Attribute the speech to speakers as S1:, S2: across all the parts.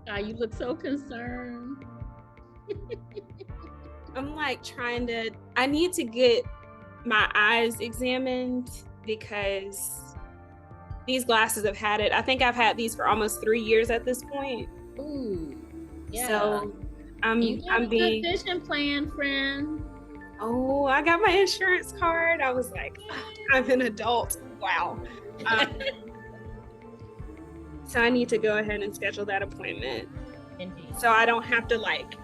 S1: You look so concerned.
S2: I'm like I need to get my eyes examined because these glasses have had it. I think I've had these for almost 3 years at this point.
S1: Ooh, yeah.
S2: So
S1: you got a good vision plan, friend.
S2: Oh, I got my insurance card. I was like, I'm an adult. Wow. So I need to go ahead and schedule that appointment.
S1: Indeed.
S2: So I don't have to like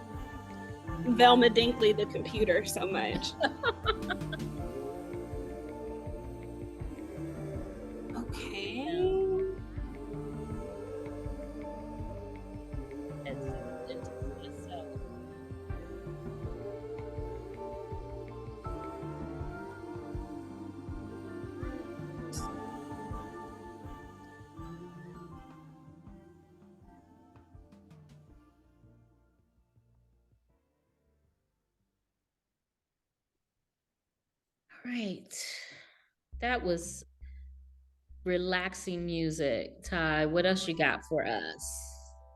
S2: Velma Dinkley the computer so much. Okay.
S1: Right. That was relaxing music. Ty, what else you got for us?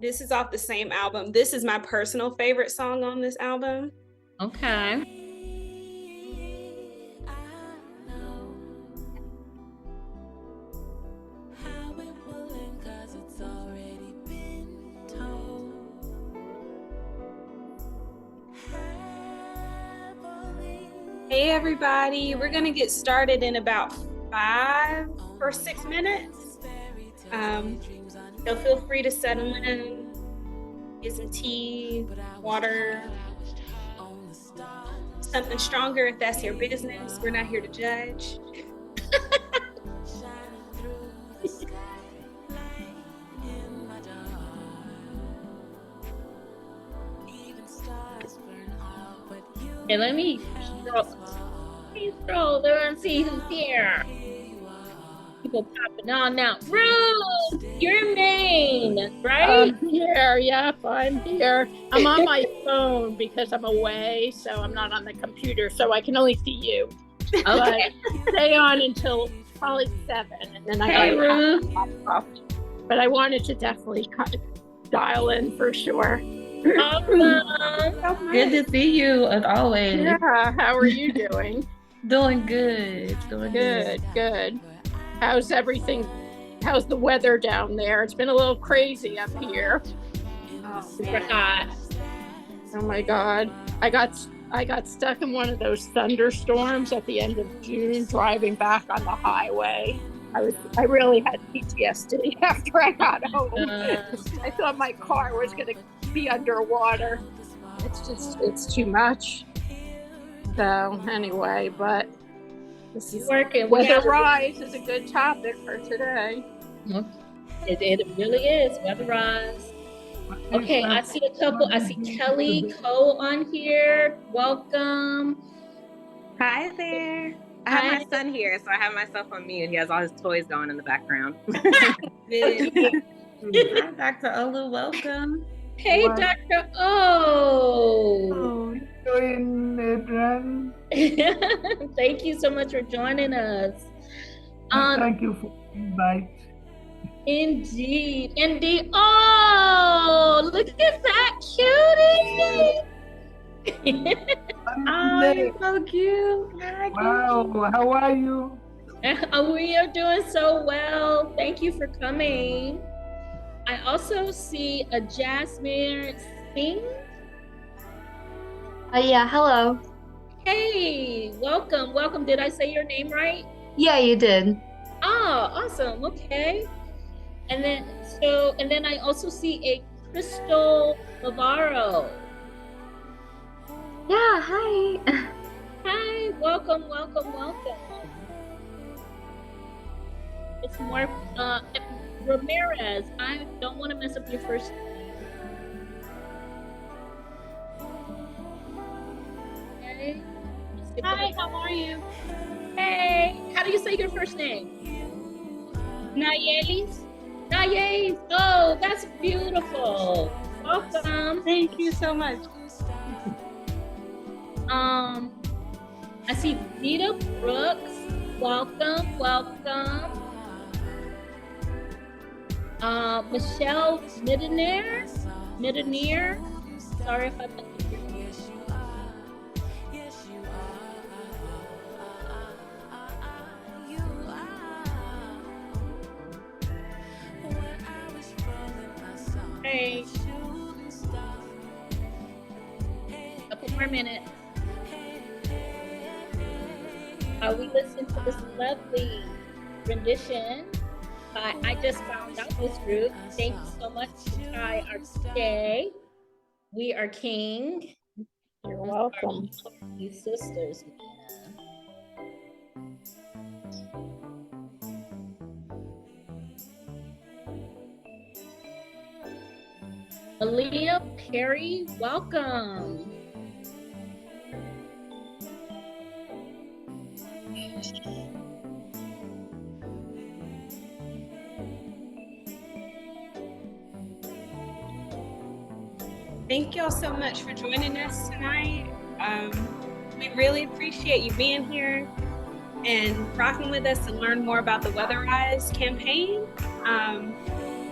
S2: This is off the same album. This is my personal favorite song on this album.
S1: Okay.
S2: Hey everybody, we're gonna get started in about 5 or 6 minutes. So feel free to settle in, get some tea, water, something stronger if that's your business. We're not here to judge.
S1: Okay, let me scroll there and see who's here. People popping on now. Ruth, you're in Maine, right?
S3: I'm here. Yep, I'm here. I'm on my phone because I'm away, so I'm not on the computer, so I can only see you.
S1: Okay.
S3: But stay on until probably 7, and then
S1: Hey, Ruth.
S3: off. But I wanted to definitely dial in for sure.
S1: Awesome.
S4: Good to see you as always.
S3: Yeah, how are you doing?
S4: Doing good.
S3: Good. How's everything? How's the weather down there? It's been a little crazy up here.
S1: Super hot.
S3: Oh my God. I got stuck in one of those thunderstorms at the end of June driving back on the highway. I really had PTSD after I got home. I thought my car was going to be underwater. It's too much. So anyway, but this is
S1: working.
S3: WeatheRISE is a good topic for today.
S1: It really is. WeatheRISE. Okay, I see a couple. I see Kelly Cole on here. Welcome.
S5: Hi there. I have my son here, so I have myself on mute. He has all his toys going in the background.
S4: Hi, Dr. Olu. Welcome.
S1: Hey, Dr. O. Thank you so much for joining us.
S6: Thank you for the invite.
S1: Indeed. Oh, look at that cutie.
S4: Oh, you're so cute.
S6: Wow, how are you?
S1: We are doing so well. Thank you for coming. I also see a Jasmine Singh.
S7: Yeah, hello.
S1: Hey, welcome. Did I say your name right?
S7: Yeah, you did.
S1: Oh, awesome. Okay. And then I also see a Crystal Navarro.
S7: Yeah, hi.
S1: Hi, welcome. It's more Ramirez. I don't want to mess up your first name. Okay. Hi, how are you? Hey, how do you say your first name? Nayelis. Oh, that's beautiful. Welcome.
S5: Thank you so much.
S1: I see Vita Brooks. Welcome. Michelle Middenair. Midaneer, sorry if I butchered your name. Hey, couple more minutes. We listened to this lovely rendition by I Just Found Out This Group. Thank you so much to Ty, our DJ. We Are King.
S3: You're welcome.
S1: You sisters, man. Aaliyah Perry, welcome.
S2: Thank y'all so much for joining us tonight. We really appreciate you being here and rocking with us to learn more about the WeatheRISE campaign.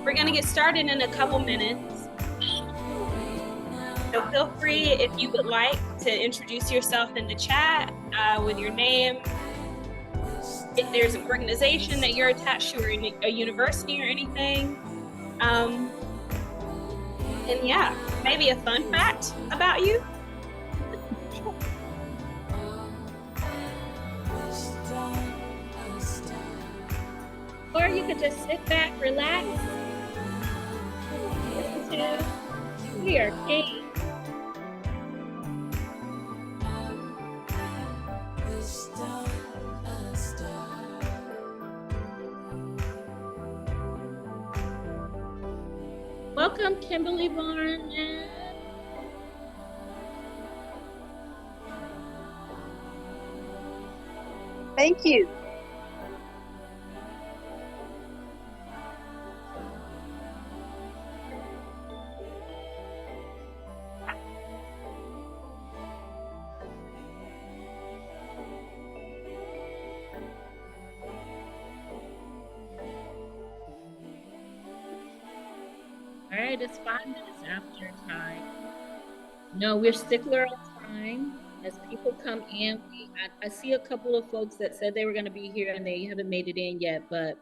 S2: We're going to get started in a couple minutes. So feel free, if you would like, to introduce yourself in the chat with your name. If there's an organization that you're attached to, or a university or anything. And yeah, maybe a fun fact about you.
S1: Or you could just sit back, relax, listen to We Are King. Welcome, Kimberly Barnes.
S8: Thank you.
S1: All right, it's 5 minutes after time. No, we're stickler on time. As people come in, I see a couple of folks that said they were going to be here and they haven't made it in yet, but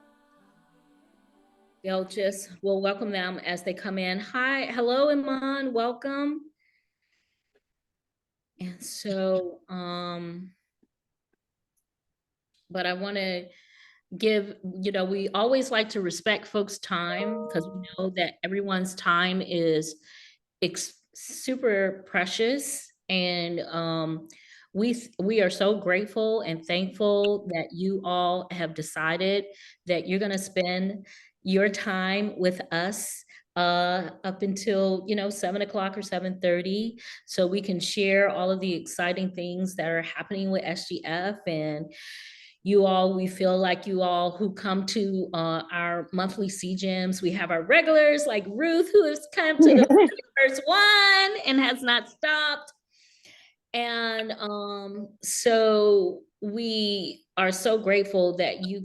S1: we'll welcome them as they come in. Hi, hello, Iman, welcome. And so, but I want to give, we always like to respect folks' time because we know that everyone's time is super precious. And we are so grateful and thankful that you all have decided that you're going to spend your time with us up until 7 o'clock or 7:30, so we can share all of the exciting things that are happening with SGF. And you all, we feel like you all who come to our monthly CJEMs, we have our regulars like Ruth, who has come to the first one and has not stopped. And so we are so grateful that you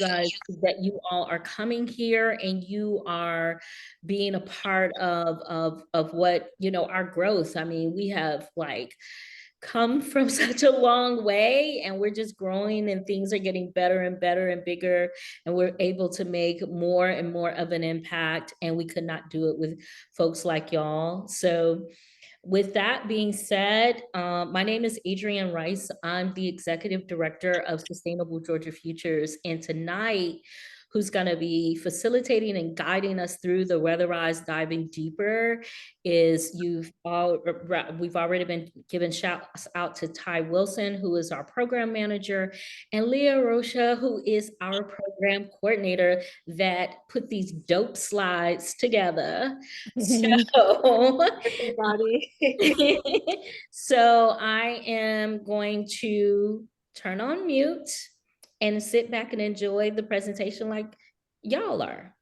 S1: all are coming here and you are being a part of what, our growth. I mean, we have come from such a long way and we're just growing and things are getting better and better and bigger, and we're able to make more and more of an impact, and we could not do it with folks like y'all. So with that being said, my name is Adrienne Rice. I'm the Executive Director of Sustainable Georgia Futures. And tonight, who's going to be facilitating and guiding us through the WeatheRISE Diving Deeper is we've already been given shouts out to Ty Wilson, who is our program manager, and Leah Rocha, who is our program coordinator that put these dope slides together. So, so I am going to turn on mute and sit back and enjoy the presentation like y'all are.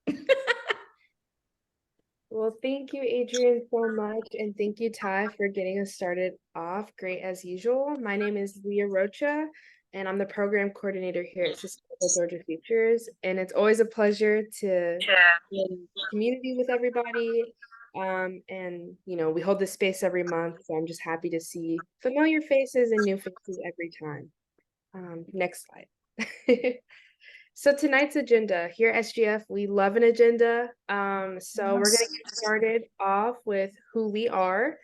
S9: Well, thank you, Adrienne, so much. And thank you, Ty, for getting us started off. Great as usual. My name is Leah Rocha, and I'm the program coordinator here at Sustainable Georgia Futures. And it's always a pleasure to be in community with everybody And we hold this space every month, so I'm just happy to see familiar faces and new faces every time. Next slide. So tonight's agenda here at SGF, we love an agenda. So we're gonna get started off with who we are,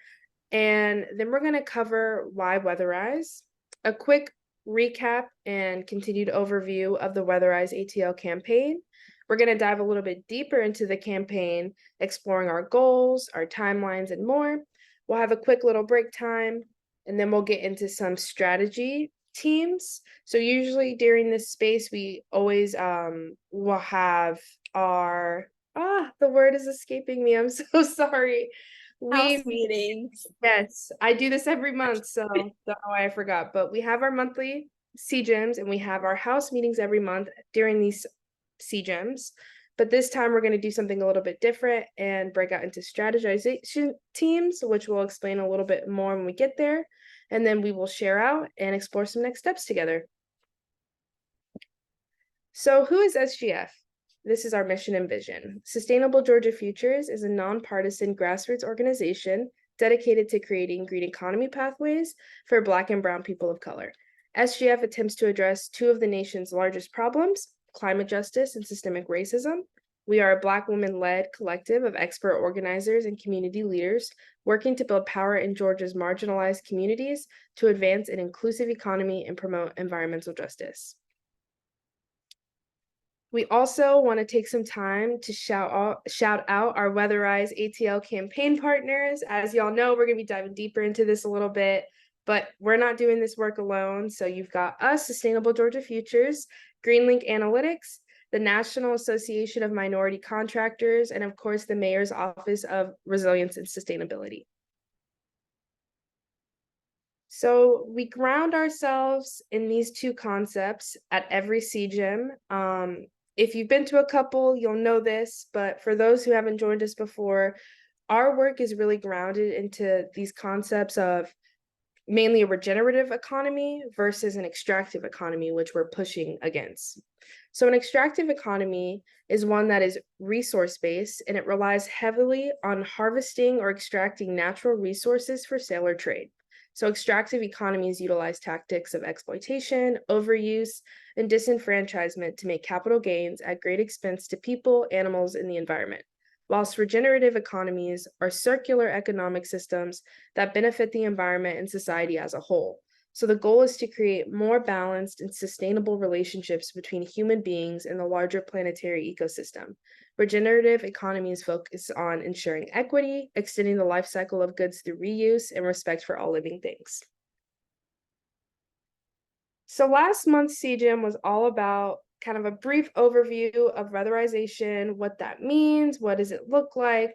S9: and then we're gonna cover why weatherize, a quick recap and continued overview of the WeatheRISE ATL campaign. We're gonna dive a little bit deeper into the campaign, exploring our goals, our timelines, and more. We'll have a quick little break time, and then we'll get into some strategy teams. So usually during this space, we always will have our the word is escaping me. I'm so sorry.
S2: House meetings.
S9: Yes, I do this every month, so don't know why I forgot. But we have our monthly CJEMs and we have our house meetings every month during these CJEMs. But this time we're going to do something a little bit different and break out into strategization teams, which we'll explain a little bit more when we get there. And then we will share out and explore some next steps together. So who is SGF? This is our mission and vision. Sustainable Georgia Futures is a nonpartisan grassroots organization dedicated to creating green economy pathways for Black and Brown people of color. SGF attempts to address two of the nation's largest problems, climate justice and systemic racism. We are a Black women-led collective of expert organizers and community leaders working to build power in Georgia's marginalized communities to advance an inclusive economy and promote environmental justice. We also want to take some time to shout out our WeatheRISE ATL campaign partners. As y'all know, we're going to be diving deeper into this a little bit, but we're not doing this work alone. So you've got us, Sustainable Georgia Futures, GreenLink Analytics, the National Association of Minority Contractors, and of course, the Mayor's Office of Resilience and Sustainability. So we ground ourselves in these two concepts at every CJEM. If you've been to a couple, you'll know this, but for those who haven't joined us before, our work is really grounded into these concepts of mainly a regenerative economy versus an extractive economy, which we're pushing against. So an extractive economy is one that is resource-based, and it relies heavily on harvesting or extracting natural resources for sale or trade. So extractive economies utilize tactics of exploitation, overuse, and disenfranchisement to make capital gains at great expense to people, animals, and the environment. Whilst regenerative economies are circular economic systems that benefit the environment and society as a whole. So the goal is to create more balanced and sustainable relationships between human beings and the larger planetary ecosystem. Regenerative economies focus on ensuring equity, extending the life cycle of goods through reuse, and respect for all living things. So last month's CJEM was all about kind of a brief overview of weatherization, what that means, what does it look like.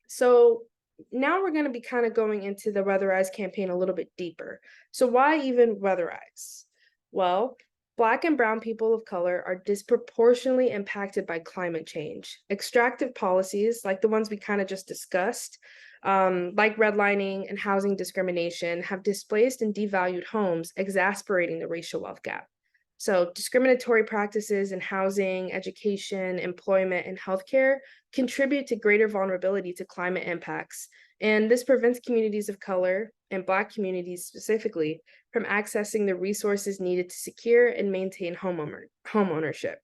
S9: So now we're going to be kind of going into the WeatheRISE campaign a little bit deeper. So why even weatherize? Well, Black and Brown people of color are disproportionately impacted by climate change. Extractive policies, like the ones we kind of just discussed, like redlining and housing discrimination, have displaced and devalued homes, exacerbating the racial wealth gap. So discriminatory practices in housing, education, employment, and healthcare contribute to greater vulnerability to climate impacts. And this prevents communities of color, and Black communities specifically, from accessing the resources needed to secure and maintain homeownership.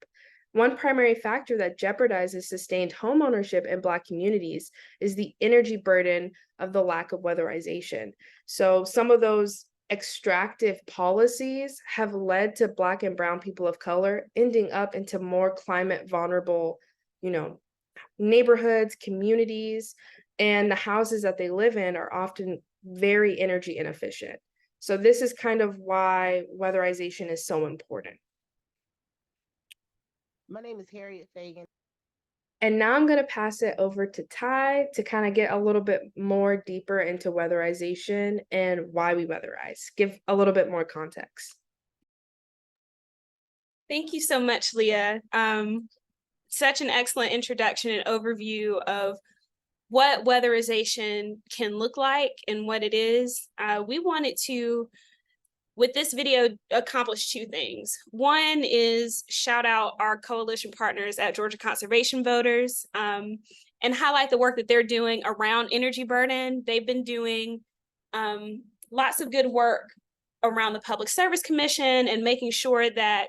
S9: One primary factor that jeopardizes sustained homeownership in Black communities is the energy burden of the lack of weatherization. So some of those extractive policies have led to Black and Brown people of color ending up into more climate vulnerable, neighborhoods, communities, and the houses that they live in are often very energy inefficient. So this is kind of why weatherization is so important.
S8: My name is Harriet Fagan.
S9: And now I'm going to pass it over to Ty to kind of get a little bit more deeper into weatherization and why we weatherize. Give a little bit more context.
S2: Thank you so much, Leah. Such an excellent introduction and overview of what weatherization can look like and what it is. We wanted to, with this video, accomplish two things. One is shout out our coalition partners at Georgia Conservation Voters, and and highlight the work that they're doing around energy burden. They've been doing lots of good work around the Public Service Commission and making sure that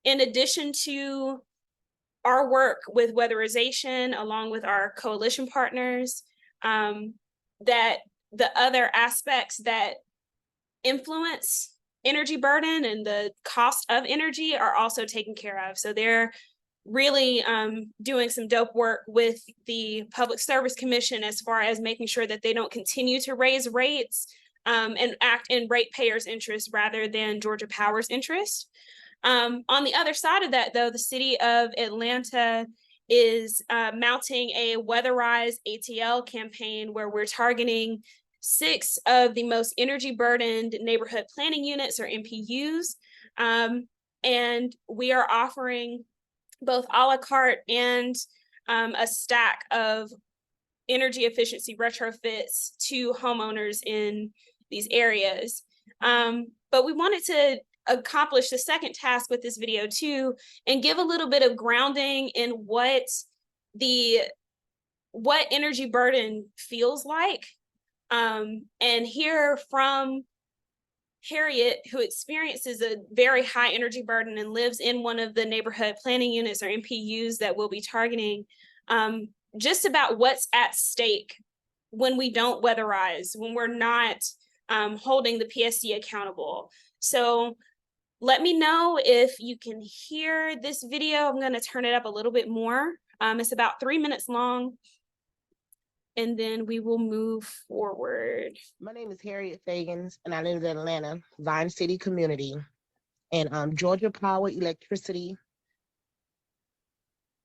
S2: in addition to our work with weatherization, along with our coalition partners, that the other aspects that influence energy burden and the cost of energy are also taken care of. So they're really doing some dope work with the Public Service Commission as far as making sure that they don't continue to raise rates and act in ratepayers' interest rather than Georgia Power's interest. On the other side of that, though, the city of Atlanta is mounting a WeatheRISE ATL campaign where we're targeting 6 of the most energy burdened neighborhood planning units, or NPUs. And we are offering both a la carte and a stack of energy efficiency retrofits to homeowners in these areas. But we wanted to accomplish the second task with this video too, and give a little bit of grounding in what energy burden feels like, and hear from Harriet, who experiences a very high energy burden and lives in one of the neighborhood planning units, or NPUs, that we'll be targeting, just about what's at stake when we don't weatherize, when we're not holding the PSD accountable. So let me know if you can hear this video. I'm going to turn it up a little bit more. It's about 3 minutes long, and then we will move forward.
S8: My name is Harriet Fagans, and I live in Atlanta, Vine City community. And Georgia Power, Electricity,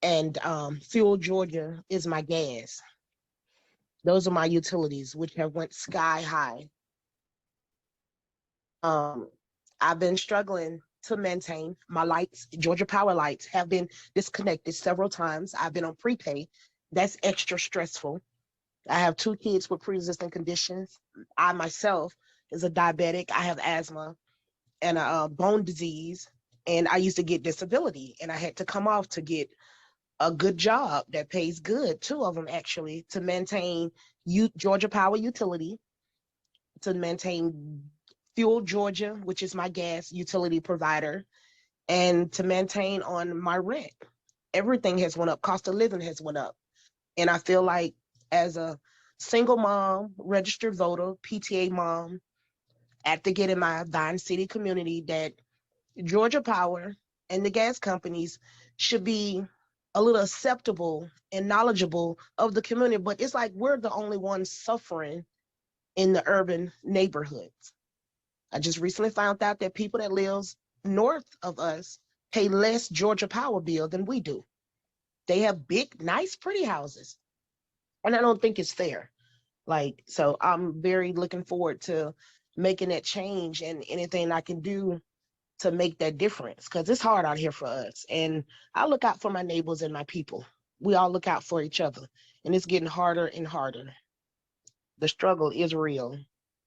S8: and Fuel Georgia is my gas. Those are my utilities, which have went sky high. I've been struggling to maintain my lights. Georgia Power lights have been disconnected several times. I've been on prepay. That's extra stressful. I have 2 kids with pre-existing conditions. I myself is a diabetic. I have asthma and a bone disease, and I used to get disability, and I had to come off to get a good job that pays good, 2 of them actually, to maintain Georgia Power utility, to maintain Fuel Georgia, which is my gas utility provider, and to maintain on my rent. Everything has went up. Cost of living has went up. And I feel like as a single mom, registered voter, PTA mom, advocate in my Vine City community, that Georgia Power and the gas companies should be a little acceptable and knowledgeable of the community. But it's like we're the only ones suffering in the urban neighborhoods. I just recently found out that people that live north of us pay less Georgia Power bill than we do. They have big, nice, pretty houses. And I don't think it's fair. Like, so I'm very looking forward to making that change, and anything I can do to make that difference, because it's hard out here for us. And I look out for my neighbors and my people. We all look out for each other, and it's getting harder and harder. The struggle is real.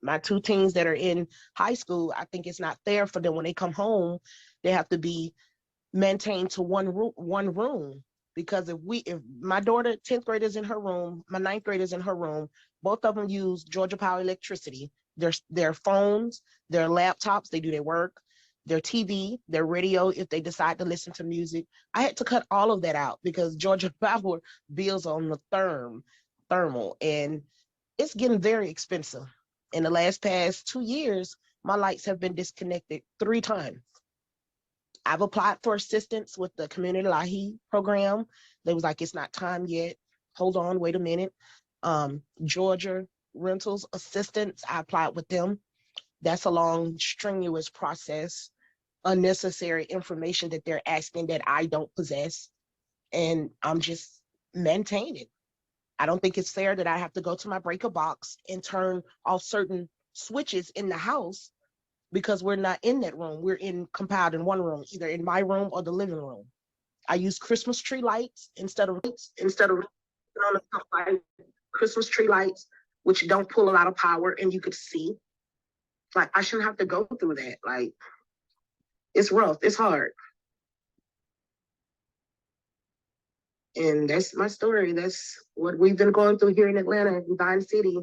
S8: My 2 teens that are in high school, I think it's not fair for them when they come home, they have to be maintained to one room. Because if my daughter, 10th grade is in her room, my 9th grade is in her room, both of them use Georgia Power electricity. Their phones, their laptops, they do their work, their TV, their radio, if they decide to listen to music. I had to cut all of that out because Georgia Power bills on the thermal, and it's getting very expensive. In the past 2 years, my lights have been disconnected 3 times. I've applied for assistance with the Community Lahi program. They was like, it's not time yet. Hold on, wait a minute. Georgia Rentals Assistance, I applied with them. That's a long, strenuous process, unnecessary information that they're asking that I don't possess. And I'm just maintaining. I don't think it's fair that I have to go to my breaker box and turn off certain switches in the house because we're not in that room. We're compiled in one room, either in my room or the living room. I use Christmas tree lights instead of Christmas tree lights, which don't pull a lot of power and you could see. Like, I shouldn't have to go through that. Like, it's rough, it's hard. And that's my story. That's what we've been going through here in Atlanta, in Vine City,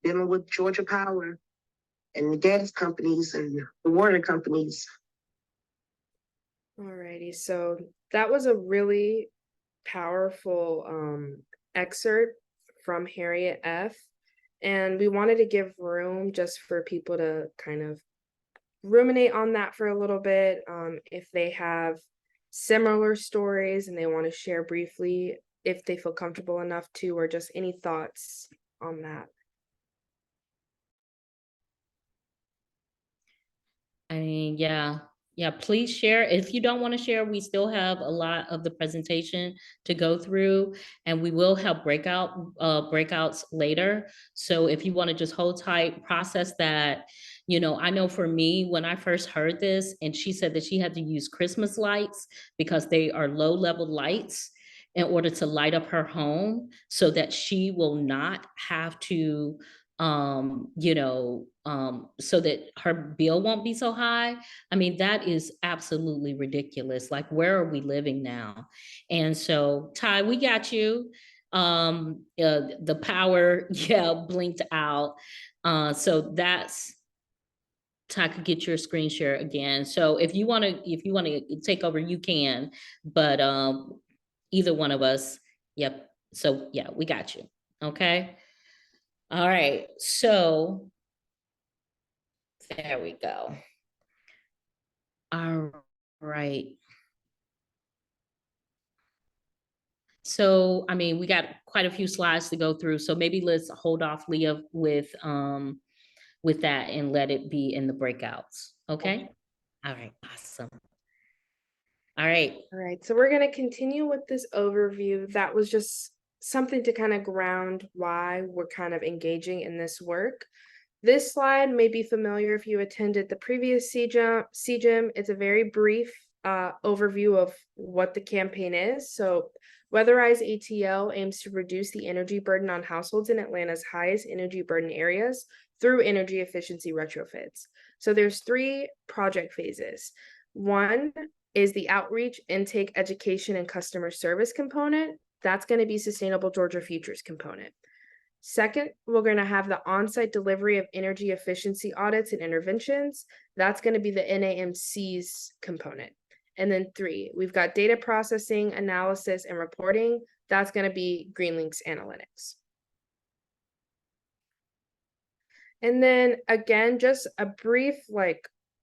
S8: dealing with Georgia Power and the gas companies and the water companies.
S9: Alrighty, so that was a really powerful excerpt from Harriet F. And we wanted to give room just for people to kind of ruminate on that for a little bit. If they have similar stories and they want to share briefly, if they feel comfortable enough to, or just any thoughts on that.
S1: I mean, yeah, please share. If you don't want to share, we still have a lot of the presentation to go through, and we will have breakouts later. So if you want to just hold tight, process that. I know for me, when I first heard this, and she said that she had to use Christmas lights because they are low-level lights in order to light up her home so that she will not have to so that her bill won't be so high. I mean, that is absolutely ridiculous. Like, where are we living now? And so, Ty, we got you. The power, yeah, blinked out. So that's Ty could get your screen share again. So if you want to take over, you can. But either one of us, yep. So yeah, we got you. Okay. All right, so there we go. All right. So, I mean, we got quite a few slides to go through, so maybe let's hold off, Leah, with that and let it be in the breakouts. Okay? All right, awesome. All right.
S9: All right, so we're going to continue with this overview. That was just something to kind of ground why we're kind of engaging in this work. This slide may be familiar if you attended the previous CJEM. It's a very brief overview of what the campaign is. So WeatheRISE ATL aims to reduce the energy burden on households in Atlanta's highest energy burden areas through energy efficiency retrofits. So there's 3 project phases. One is the outreach, intake, education, and customer service component. That's going to be Sustainable Georgia Futures component. Second, we're going to have the on-site delivery of energy efficiency audits and interventions. That's going to be the NAMC's component. And then 3, we've got data processing, analysis, and reporting. That's going to be GreenLinks Analytics. And then again, just a brief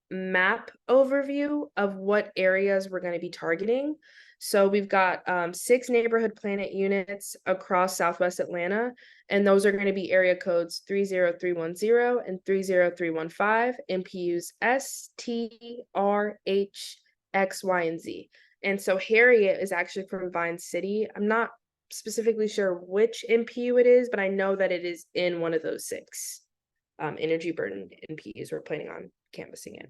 S9: map overview of what areas we're going to be targeting. So we've got 6 neighborhood planet units across Southwest Atlanta, and those are going to be area codes 30310 and 30315, MPUs S, T, R, H, X, Y, and Z. And so Harriet is actually from Vine City. I'm not specifically sure which MPU it is, but I know that it is in one of those 6 energy burden MPUs we're planning on canvassing in.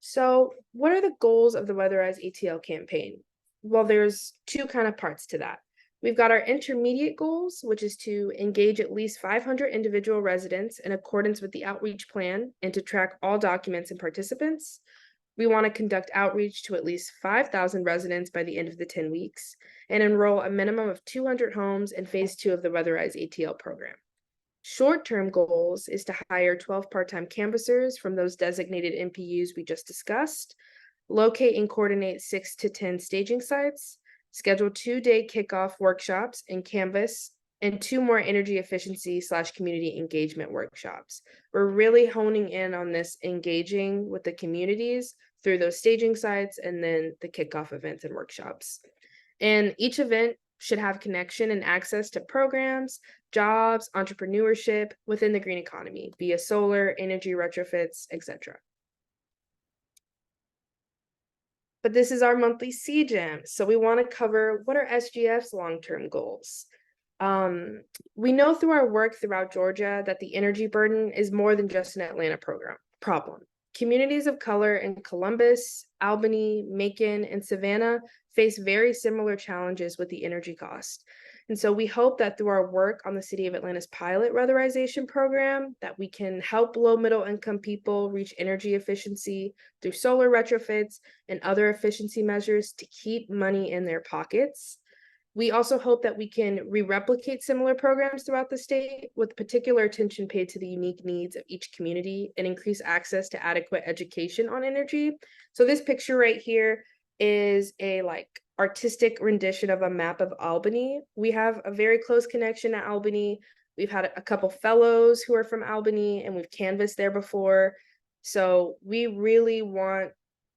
S9: So what are the goals of the WeatheRISE ATL campaign? Well, there's 2 kind of parts to that. We've got our intermediate goals, which is to engage at least 500 individual residents in accordance with the outreach plan and to track all documents and participants. We want to conduct outreach to at least 5,000 residents by the end of the 10 weeks and enroll a minimum of 200 homes in phase 2 of the WeatheRISE ATL program. Short-term goals is to hire 12 part-time canvassers from those designated MPUs we just discussed, locate and coordinate 6 to 10 staging sites, schedule 2-day kickoff workshops and canvas, and 2 more energy efficiency / community engagement workshops. We're really honing in on this engaging with the communities through those staging sites and then the kickoff events and workshops. And each event should have connection and access to programs, jobs, entrepreneurship within the green economy via solar, energy retrofits, etc. But this is our monthly CJEM, so we want to cover what are SGF's long-term goals. We know through our work throughout Georgia that the energy burden is more than just an Atlanta problem. Communities of color in Columbus, Albany, Macon, and Savannah face very similar challenges with the energy cost. And so we hope that through our work on the City of Atlanta's pilot weatherization program, that we can help low middle income people reach energy efficiency through solar retrofits and other efficiency measures to keep money in their pockets. We also hope that we can re-replicate similar programs throughout the state with particular attention paid to the unique needs of each community and increase access to adequate education on energy. So this picture right here is a artistic rendition of a map of Albany. We have a very close connection to Albany. We've had a couple fellows who are from Albany and we've canvassed there before. So we really want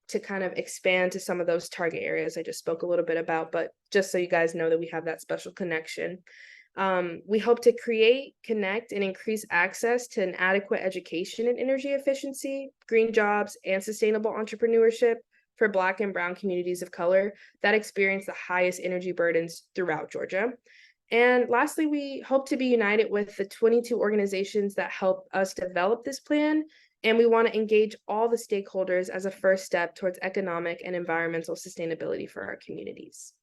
S9: to kind of expand to some of those target areas I just spoke a little bit about, but just so you guys know that we have that special connection. We hope to create, connect, and increase access to an adequate education in energy efficiency, green jobs, and sustainable entrepreneurship for Black and Brown communities of color that experience the highest energy burdens throughout Georgia. And lastly, we hope to be united with the 22 organizations that help us develop this plan. And we want to engage all the stakeholders as a first step towards economic and environmental sustainability for our communities.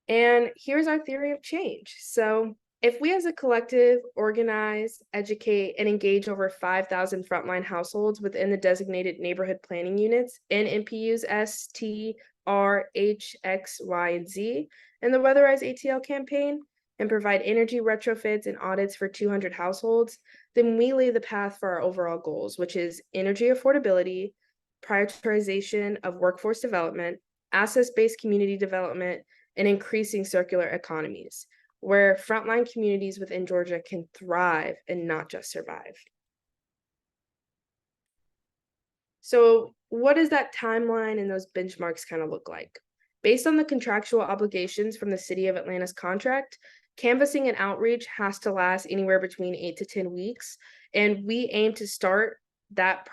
S9: And here's our theory of change. So if we as a collective organize, educate, and engage over 5,000 frontline households within the designated neighborhood planning units in NPUs S, T, R, H, X, Y, and Z, and the WeatheRISE ATL campaign, and provide energy retrofits and audits for 200 households, then we lay the path for our overall goals, which is energy affordability, prioritization of workforce development, access-based community development, and increasing circular economies, where frontline communities within Georgia can thrive and not just survive. So what does that timeline and those benchmarks kind of look like? Based on the contractual obligations from the City of Atlanta's contract, canvassing and outreach has to last anywhere between 8 to 10 weeks, and we aim to start that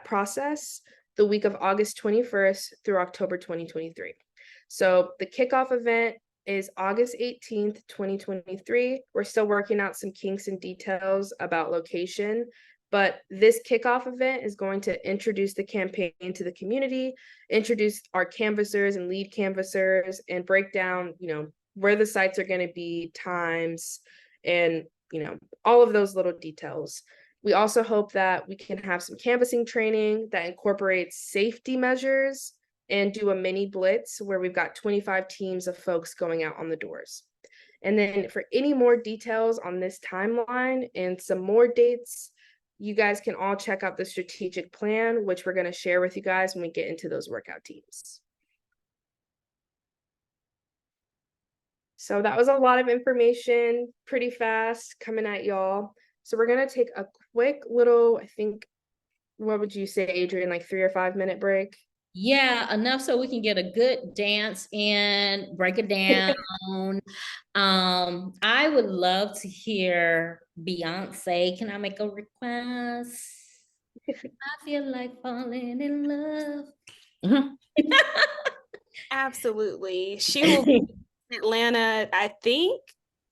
S9: process the week of August 21st through October 2023. So the kickoff event is August 18th, 2023. We're still working out some kinks and details about location, but this kickoff event is going to introduce the campaign to the community, introduce our canvassers and lead canvassers, and break down, where the sites are going to be, times, and, all of those little details. We also hope that we can have some canvassing training that incorporates safety measures and do a mini blitz where we've got 25 teams of folks going out on the doors. And then for any more details on this timeline and some more dates, you guys can all check out the strategic plan, which we're going to share with you guys when we get into those workout teams. So that was a lot of information, pretty fast, coming at y'all. So we're going to take a quick little, I think, what would you say, Adrian, like 3 or 5 minute break?
S1: Yeah, enough so we can get a good dance in, break it down. I would love to hear Beyonce. Can I make a request? I feel like falling in love.
S2: Absolutely. She will be in Atlanta, I think,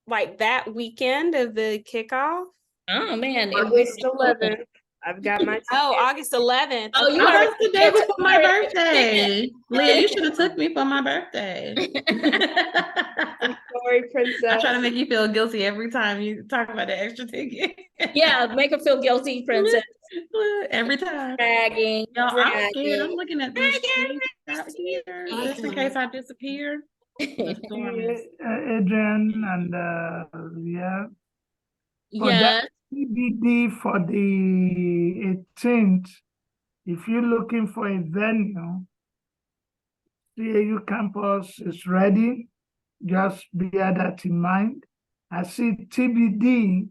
S2: like that weekend of the kickoff.
S1: Oh man,
S9: August 11th. I've got my ticket.
S2: Oh, August 11th.
S1: Oh, you
S4: I
S1: are
S4: was the day before my birthday. Leah, you should have took me for my birthday.
S9: I'm sorry, princess.
S4: I try to make you feel guilty every time you talk about the extra ticket.
S1: Yeah, make her feel guilty, princess.
S4: Every time.
S1: Dragging.
S4: Y'all, I'm scared. I'm looking at these trees out here just in case I disappear. The storm is.
S6: Adrian and yeah. For
S1: Yes.
S6: that CBD for the 18th, if you're looking for a venue, CAU campus is ready. Just bear that in mind. I see TBD,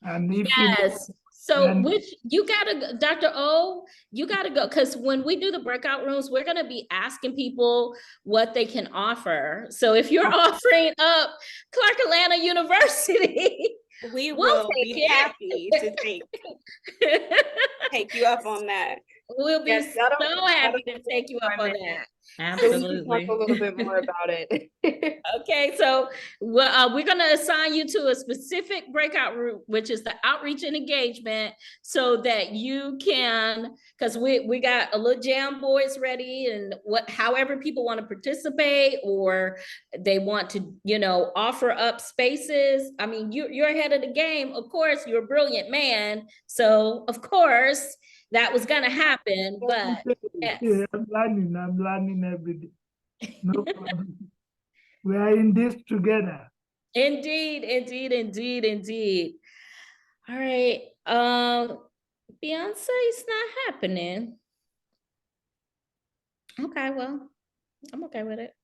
S6: and if
S1: yes. So which you gotta, Dr. O, you gotta go, because when we do the breakout rooms, we're gonna be asking people what they can offer. So if you're offering up Clark Atlanta University,
S2: we will be happy to take you up on that.
S1: We'll be
S9: Yes, that'll
S1: so happy to
S9: be
S1: take you up on
S9: fun.
S1: that.
S9: So we can talk
S1: Absolutely.
S9: a little bit more about it.
S1: Okay, so we're going to assign you to a specific breakout room, which is the outreach and engagement, so that you can, because we got a little jam boards ready, and however people want to participate, or they want to, offer up spaces. I mean, you're ahead of the game. Of course, you're a brilliant man, so of course that was going to happen. But yes.
S6: Yeah, I'm learning every day. No problem. We are in this together.
S1: Indeed, indeed, indeed, indeed. All right. Beyonce's not happening. Okay, well, I'm okay with it.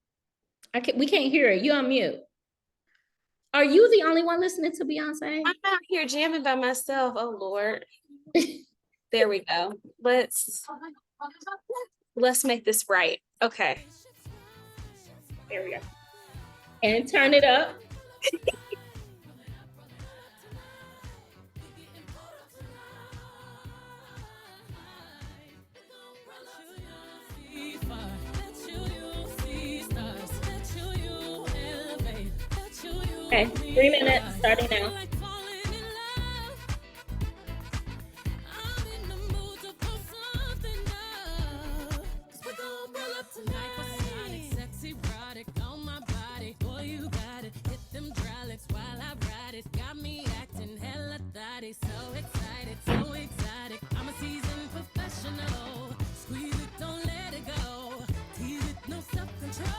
S1: We can't hear it. You on mute. Are you the only one listening to Beyonce?
S2: I'm out here jamming by myself. Oh Lord. There we go. Let's make this right. Okay. There we go.
S1: And turn it up. Okay, 3 minutes starting now.
S10: So excited, so exotic. I'm a seasoned professional. Squeeze it, don't let it go. Tease it, no self-control.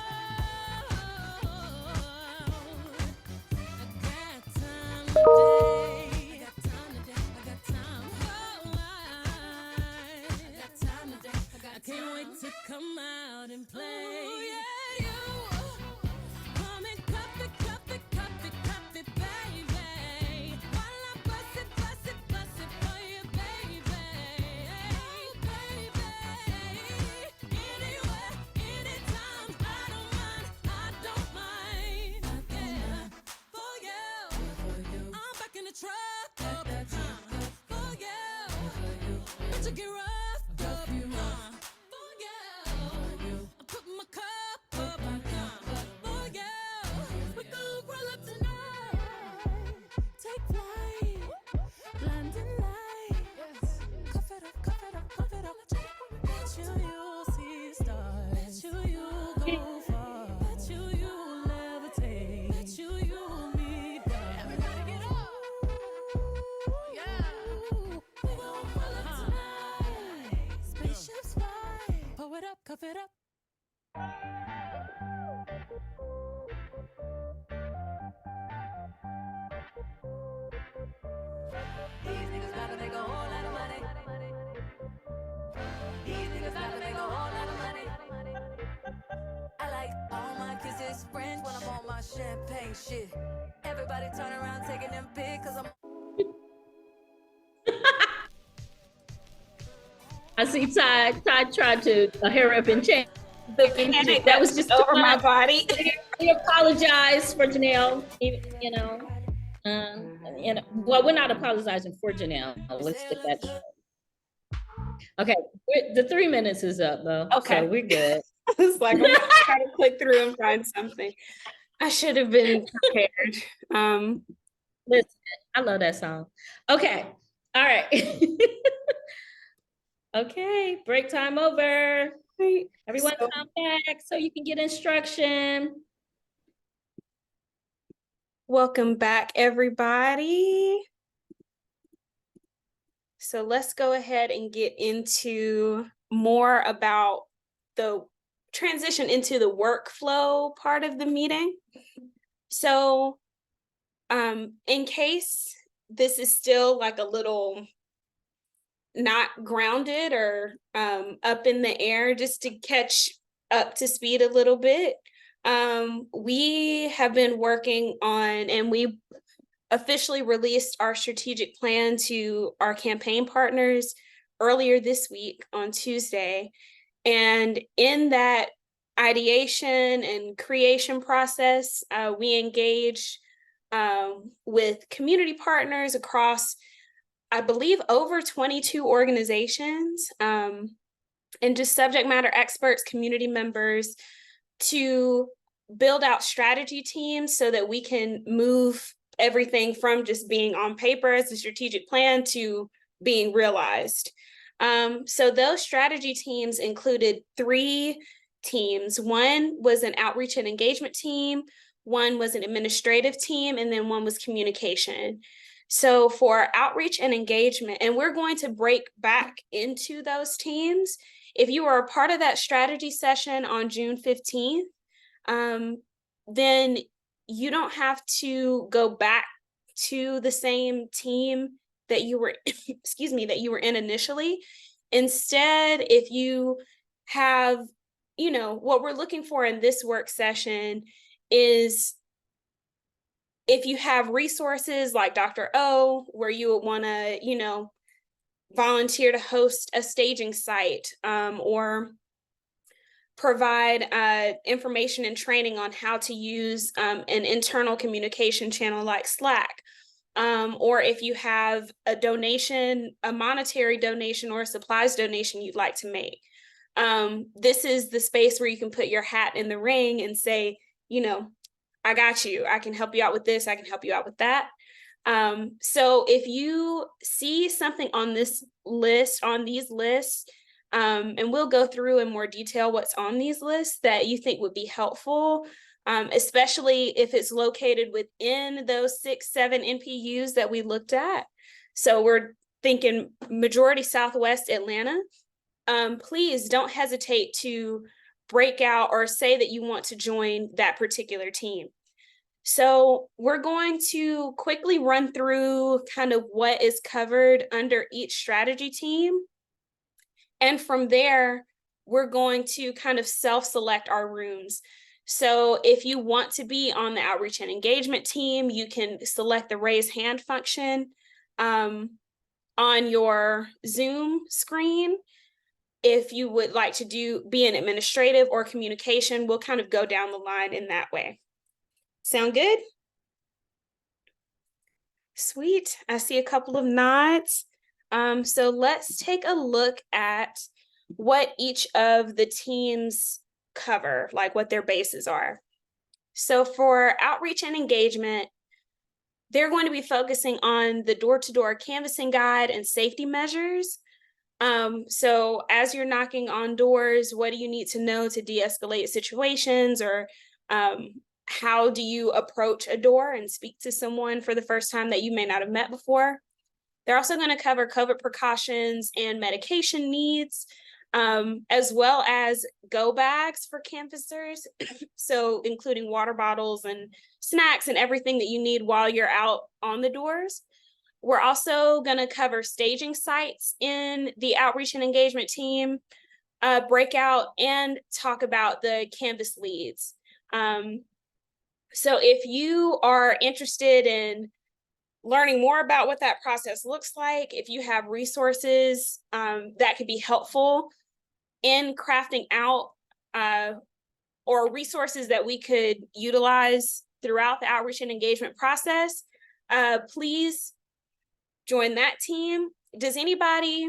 S10: I got time today. I got time today. I got time. Oh, I got time today. I can't wait to come out and play. Oh, yeah, you. Come and cup it, cup it, cup it, cup it, baby. While I bust it for you, baby. Oh, baby. Anywhere, anytime, I don't mind. Yeah, for you. I'm back in the truck up, for you. Let you get rough up, for you. I put my cup up, for you. We gon' roll up tonight. Take flight, blinding lights. Cuff it up, cuff it up, cuff it up. Bet you'll see stars. Bet you'll go far. Bet you'll levitate. Bet you'll meet God. Everybody get up. Yeah. We gon' roll up tonight. Spaceships fly. Pull it up, cuff it up. These niggas about to make a whole lot of money. These niggas about to make a whole lot of money. I like all my kisses French when I'm on my champagne shit. Everybody turn around taking them pics cause I'm
S1: I see Ty tried to hair up and change.
S2: The panic
S1: That was just
S2: over my body.
S1: We apologize for Janelle. Well, we're not apologizing for Janelle. Let's get that straight. Okay, the 3 minutes is up though.
S2: Okay.
S1: So we're good.
S2: It's like I'm gonna try to click through and find something. I should have been prepared.
S1: Listen, I love that song. Okay, all right. Okay, break time over.
S2: Right.
S1: Everyone come back so you can get instruction.
S2: Welcome back, everybody. So let's go ahead and get into more about the transition into the workflow part of the meeting. So in case this is still like a little not grounded or up in the air, just to catch up to speed a little bit, we have been working on, and we officially released our strategic plan to our campaign partners earlier this week on Tuesday. And in that ideation and creation process, we engaged with community partners across I believe, over 22 organizations, and just subject matter experts, community members, to build out strategy teams so that we can move everything from just being on paper as a strategic plan to being realized. So those strategy teams included 3 teams. One was an outreach and engagement team, one was an administrative team, and then one was communication. So for outreach and engagement, and we're going to break back into those teams. If you are a part of that strategy session on June 15th, then you don't have to go back to the same team that you were, excuse me, that you were in initially. Instead, if you have, what we're looking for in this work session is if you have resources like Dr. O, where you would want to, volunteer to host a staging site, or provide information and training on how to use an internal communication channel like Slack. Or if you have a donation, a monetary donation or a supplies donation you'd like to make. This is the space where you can put your hat in the ring and say, I got you. I can help you out with this. I can help you out with that. So if you see something on this list, on these lists, and we'll go through in more detail what's on these lists that you think would be helpful, especially if it's located within those 6-7 NPUs that we looked at. So we're thinking majority Southwest Atlanta. Please don't hesitate to break out or say that you want to join that particular team. So we're going to quickly run through kind of what is covered under each strategy team. And from there, we're going to kind of self-select our rooms. So if you want to be on the outreach and engagement team, you can select the raise hand function on your Zoom screen. If you would like to be an administrative or communication, we'll kind of go down the line in that way. Sound good? Sweet. I see a couple of nods. So let's take a look at what each of the teams cover, like what their bases are. So for outreach and engagement, they're going to be focusing on the door-to-door canvassing guide and safety measures. So as you're knocking on doors, what do you need to know to de-escalate situations, or how do you approach a door and speak to someone for the first time that you may not have met before? They're also going to cover COVID precautions and medication needs, as well as go bags for canvassers. So including water bottles and snacks and everything that you need while you're out on the doors. We're also going to cover staging sites in the outreach and engagement team breakout, and talk about the canvas leads. So if you are interested in learning more about what that process looks like, if you have resources that could be helpful in crafting out or resources that we could utilize throughout the outreach and engagement process, please join that team. Does anybody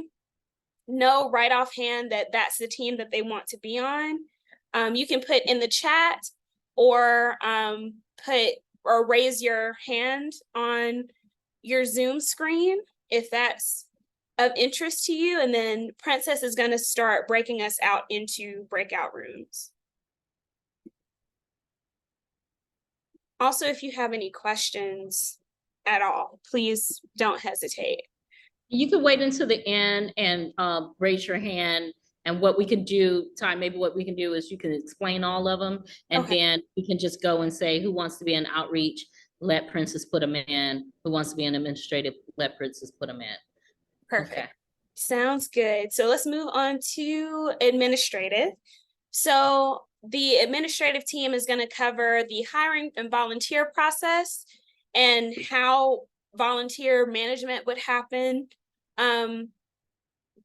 S2: know right offhand that that's the team that they want to be on? You can put in the chat, or raise your hand on your Zoom screen if that's of interest to you, and then Princess is going to start breaking us out into breakout rooms. Also, if you have any questions at all, please don't hesitate.
S1: You can wait until the end and raise your hand. And what we can do, maybe what we can do is you can explain all of them, and then we can just go and say, who wants to be an outreach? Let Princess put them in. Who wants to be an administrative? Let Princess put them in.
S2: Perfect.
S1: Okay.
S2: Sounds good. So let's move on to administrative. So the administrative team is going to cover the hiring and volunteer process and how volunteer management would happen.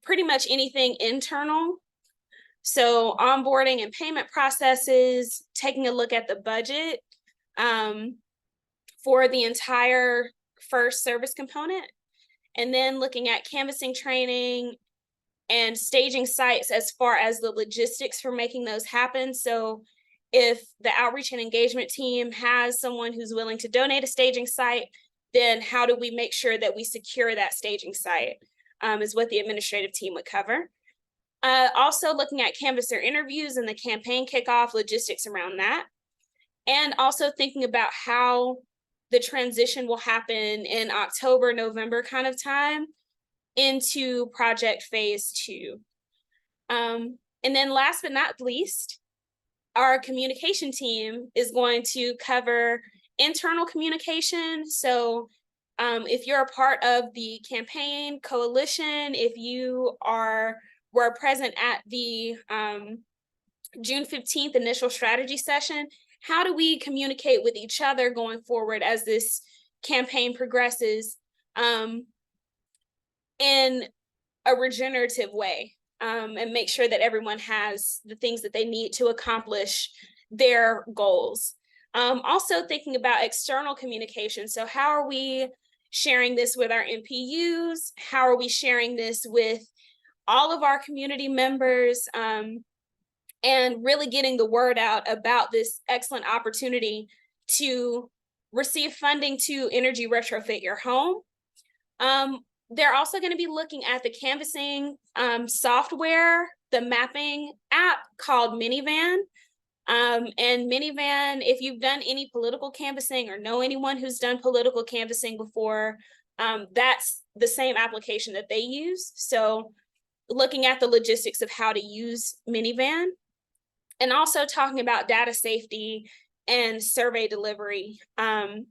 S2: Pretty much anything internal. So onboarding and payment processes, taking a look at the budget for the entire first service component, And then looking at canvassing training and staging sites as far as the logistics for making those happen. So if the outreach and engagement team has someone who's willing to donate a staging site, then how do we make sure that we secure that staging site, is what the administrative team would cover. Also looking at canvasser interviews and the campaign kickoff, logistics around that. And also thinking about how the transition will happen in October, November kind of time into project phase 2. And then last but not least, our communication team is going to cover internal communication. So if you're a part of the campaign coalition, if you were present at the June 15th initial strategy session, how do we communicate with each other going forward as this campaign progresses in a regenerative way, and make sure that everyone has the things that they need to accomplish their goals. Also thinking about external communication. So how are we sharing this with our MPUs? How are we sharing this with all of our community members? And really getting the word out about this excellent opportunity to receive funding to energy retrofit your home. They're also going to be looking at the canvassing software, the mapping app called Minivan. And Minivan, if you've done any political canvassing or know anyone who's done political canvassing before, that's the same application that they use. So looking at the logistics of how to use Minivan. And also talking about data safety and survey delivery.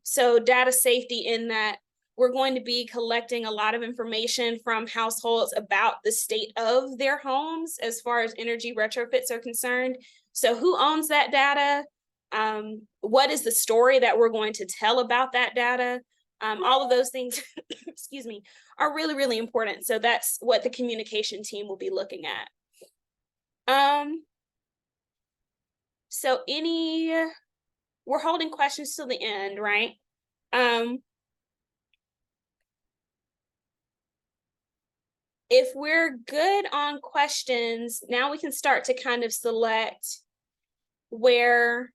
S2: So data safety in that we're going to be collecting a lot of information from households about the state of their homes as far as energy retrofits are concerned. So who owns that data? What is the story that we're going to tell about that data? All of those things, excuse me, are really, really important. So that's what the communication team will be looking at. So we're holding questions till the end, right? If we're good on questions, now we can start to kind of select where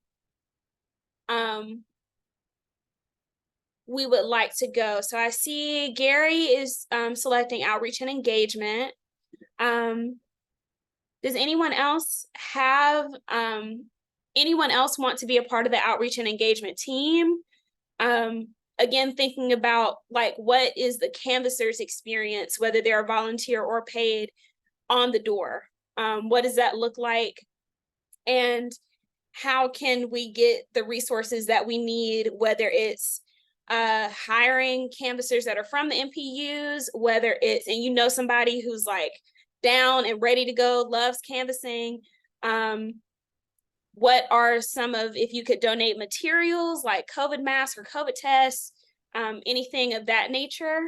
S2: we would like to go. So I see Gary is selecting outreach and engagement. Does anyone else want to be a part of the outreach and engagement team? Again, thinking about like, what is the canvasser's experience, whether they're a volunteer or paid, on the door? What does that look like? And how can we get the resources that we need, whether it's hiring canvassers that are from the MPUs, whether it's, and you know somebody who's like down and ready to go, loves canvassing. What are some of, if you could donate materials like COVID masks or COVID tests, anything of that nature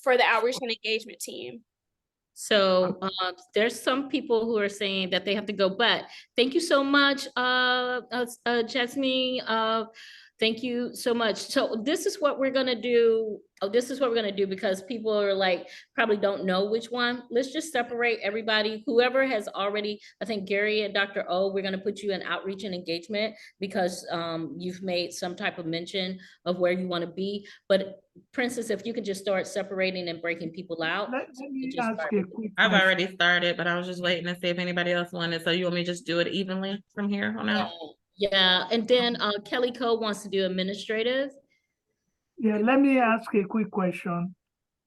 S2: for the outreach and engagement team?
S1: So there's some people who are saying that they have to go, but thank you so much, Jasmine. Thank you so much. So this is what we're gonna do. This is what we're gonna do because people are like, probably don't know which one. Let's just separate everybody. Whoever has already, I think Gary and Dr. O, we're gonna put you in outreach and engagement because you've made some type of mention of where you wanna be. But Princess, if you could just start separating and breaking people out.
S6: Let me ask a quick
S11: I've
S6: question.
S11: already started, but I was just waiting to see if anybody else wanted. So you want me to just do it evenly from here on out?
S1: Yeah, and then Kelly Cole wants to do administrative.
S6: Yeah, let me ask a quick question.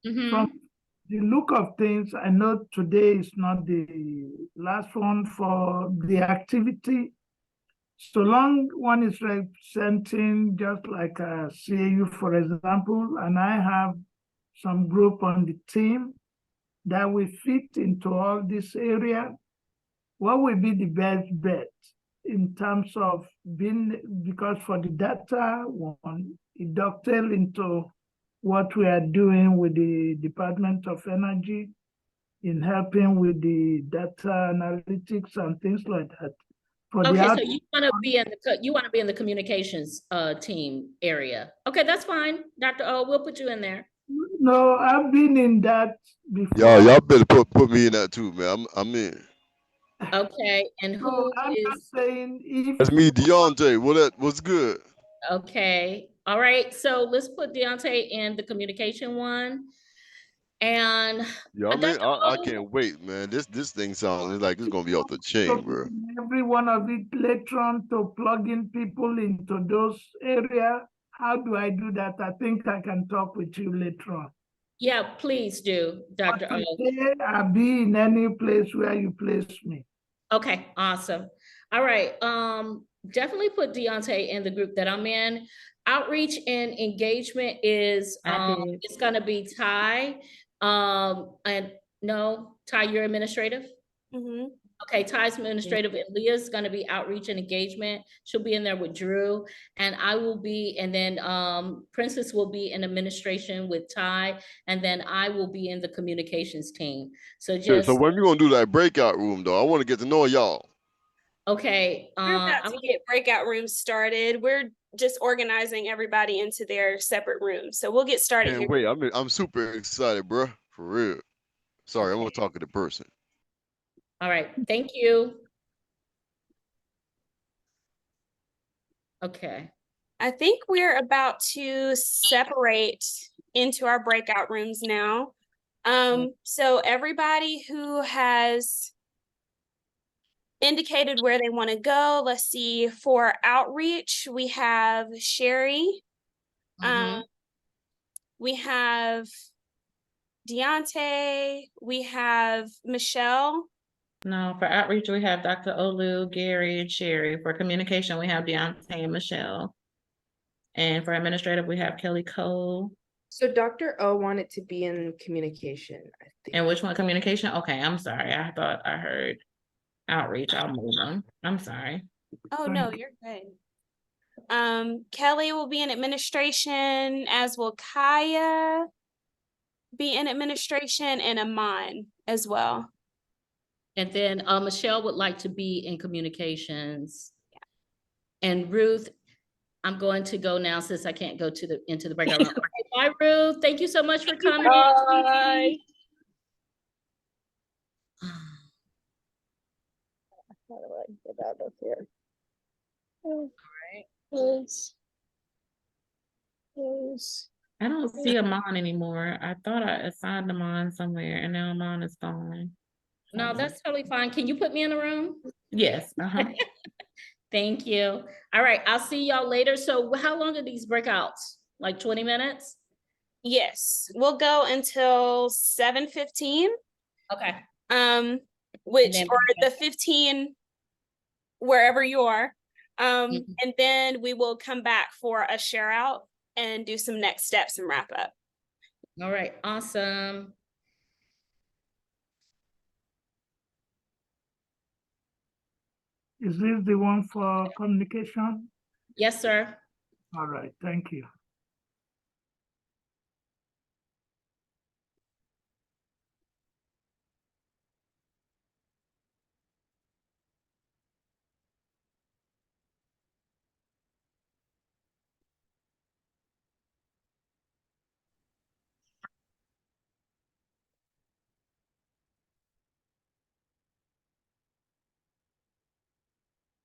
S1: Mhm.
S6: From the look of things, I know today is not the last one for the activity. So long one is representing just like a CAU, for example, and I have some group on the team that will fit into all this area, what will be the best bet in terms of being, because for the data one, it dovetails into what we are doing with the Department of Energy in helping with the data analytics and things like that. For
S1: Okay,
S6: the
S1: so you want to be in the communications team area. Okay, that's fine, Dr. O. We'll put you in there.
S6: No, I've been in that before.
S12: Y'all better put me in that too, man. I'm in.
S1: Okay, and
S6: So
S1: who
S6: I'm just
S1: is,
S6: saying if
S12: That's me, Deontay. What's good?
S1: okay, all right, so let's put Deontay in the communication one. And
S12: Yeah, I mean,
S1: Dr.
S12: I
S1: O,
S12: can't wait, man. This thing sounds like it's gonna be off the
S6: so
S12: chain, bro.
S6: every one of it later on to plug in people into those area, how do I do that? I think I can talk with you later on.
S1: yeah, please do, Dr. O.
S6: Today I'll be in any place where you place me.
S1: Okay, awesome. All right, definitely put Deontay in the group that I'm in. Outreach and engagement is, it's gonna be Ty. And no, Ty, you're administrative?
S9: Mm-hmm.
S1: Okay, Ty's administrative, and Leah's gonna be outreach and engagement. She'll be in there with Drew, and I will be, and then Princess will be in administration with Ty, and then I will be in the communications team. So
S12: So
S1: just,
S12: when we gonna do that breakout room though? I want to get to know y'all.
S1: okay,
S2: We're about to get breakout rooms started. We're just organizing everybody into their separate rooms. So we'll get started
S12: Can't
S2: here.
S12: wait. I'm super excited, bro. For real. Sorry, I'm gonna
S1: Okay.
S12: talk to the person.
S1: All right, thank you. Okay.
S2: I think we're about to separate into our breakout rooms now. So everybody who has indicated where they want to go, let's see, for outreach, we have Sherry. We have Deontay, we have Michelle.
S11: No, for outreach, we have Dr. Olu, Gary, and Sherry. For communication, we have Deontay and Michelle. And for administrative, we have Kelly Cole.
S9: So Dr. O wanted to be in communication, I think.
S11: And which one? Communication? Okay, I'm sorry. I thought I heard outreach. I'll move on. I'm sorry.
S2: Oh, no, you're good. Kelly will be in administration, as will Kaya be in administration, and Aman as well.
S1: And then Michelle would like to be in communications. And Ruth, I'm going to go now since I can't go to into the breakout room. Okay, bye, Ruth. Thank you so much for coming.
S9: Bye. How do I get out of here? All right.
S11: I don't see Amon anymore. I thought I assigned Amon somewhere, and now Amon is gone.
S1: No, that's totally fine. Can you put me in the room?
S11: Yes.
S1: Thank you. All right, I'll see y'all later. So how long are these breakouts? Like 20 minutes?
S2: Yes, we'll go until 7:15.
S1: Okay.
S2: Which, or the 15 wherever you are. And then we will come back for a share out and do some next steps and wrap up.
S1: All right, awesome.
S6: Is this the one for communication?
S1: Yes, sir.
S6: All right, thank you.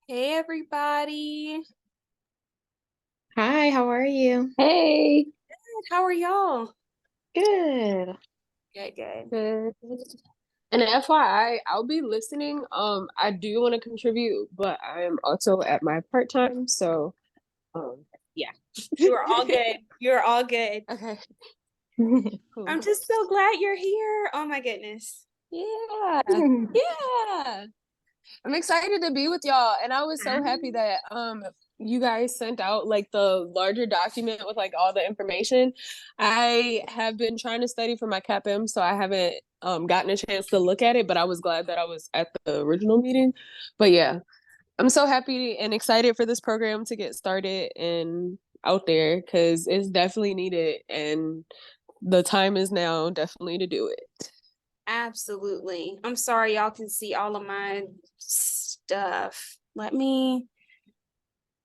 S2: Hey, everybody.
S7: Hi, how are you?
S9: Hey.
S2: Good. How are y'all?
S7: Good.
S2: Good.
S13: And FYI, I'll be listening. I do want to contribute, but I am also at my part-time, so yeah.
S2: You are all good. You're all good.
S13: Okay. Cool.
S2: I'm just so glad you're here. Oh my goodness.
S13: Yeah. Yeah. I'm excited to be with y'all, and I was so happy that you guys sent out like the larger document with like all the information. I have been trying to study for my CAPM, so I haven't gotten a chance to look at it, but I was glad that I was at the original meeting. But yeah, I'm so happy and excited for this program to get started and out there because it's definitely needed, and the time is now definitely to do it.
S2: Absolutely. I'm sorry y'all can see all of my stuff. Let me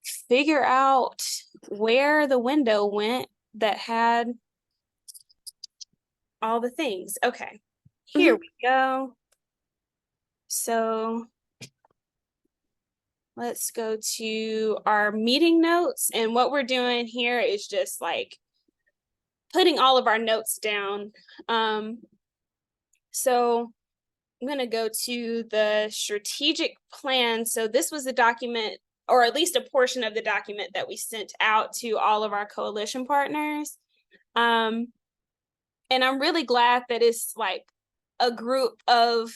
S2: figure out where the window went that had all the things. Okay, here we go. So let's go to our meeting notes. And what we're doing here is just like putting all of our notes down. So I'm going to go to the strategic plan. So this was the document, or at least a portion of the document that we sent out to all of our coalition partners. And I'm really glad that it's like a group of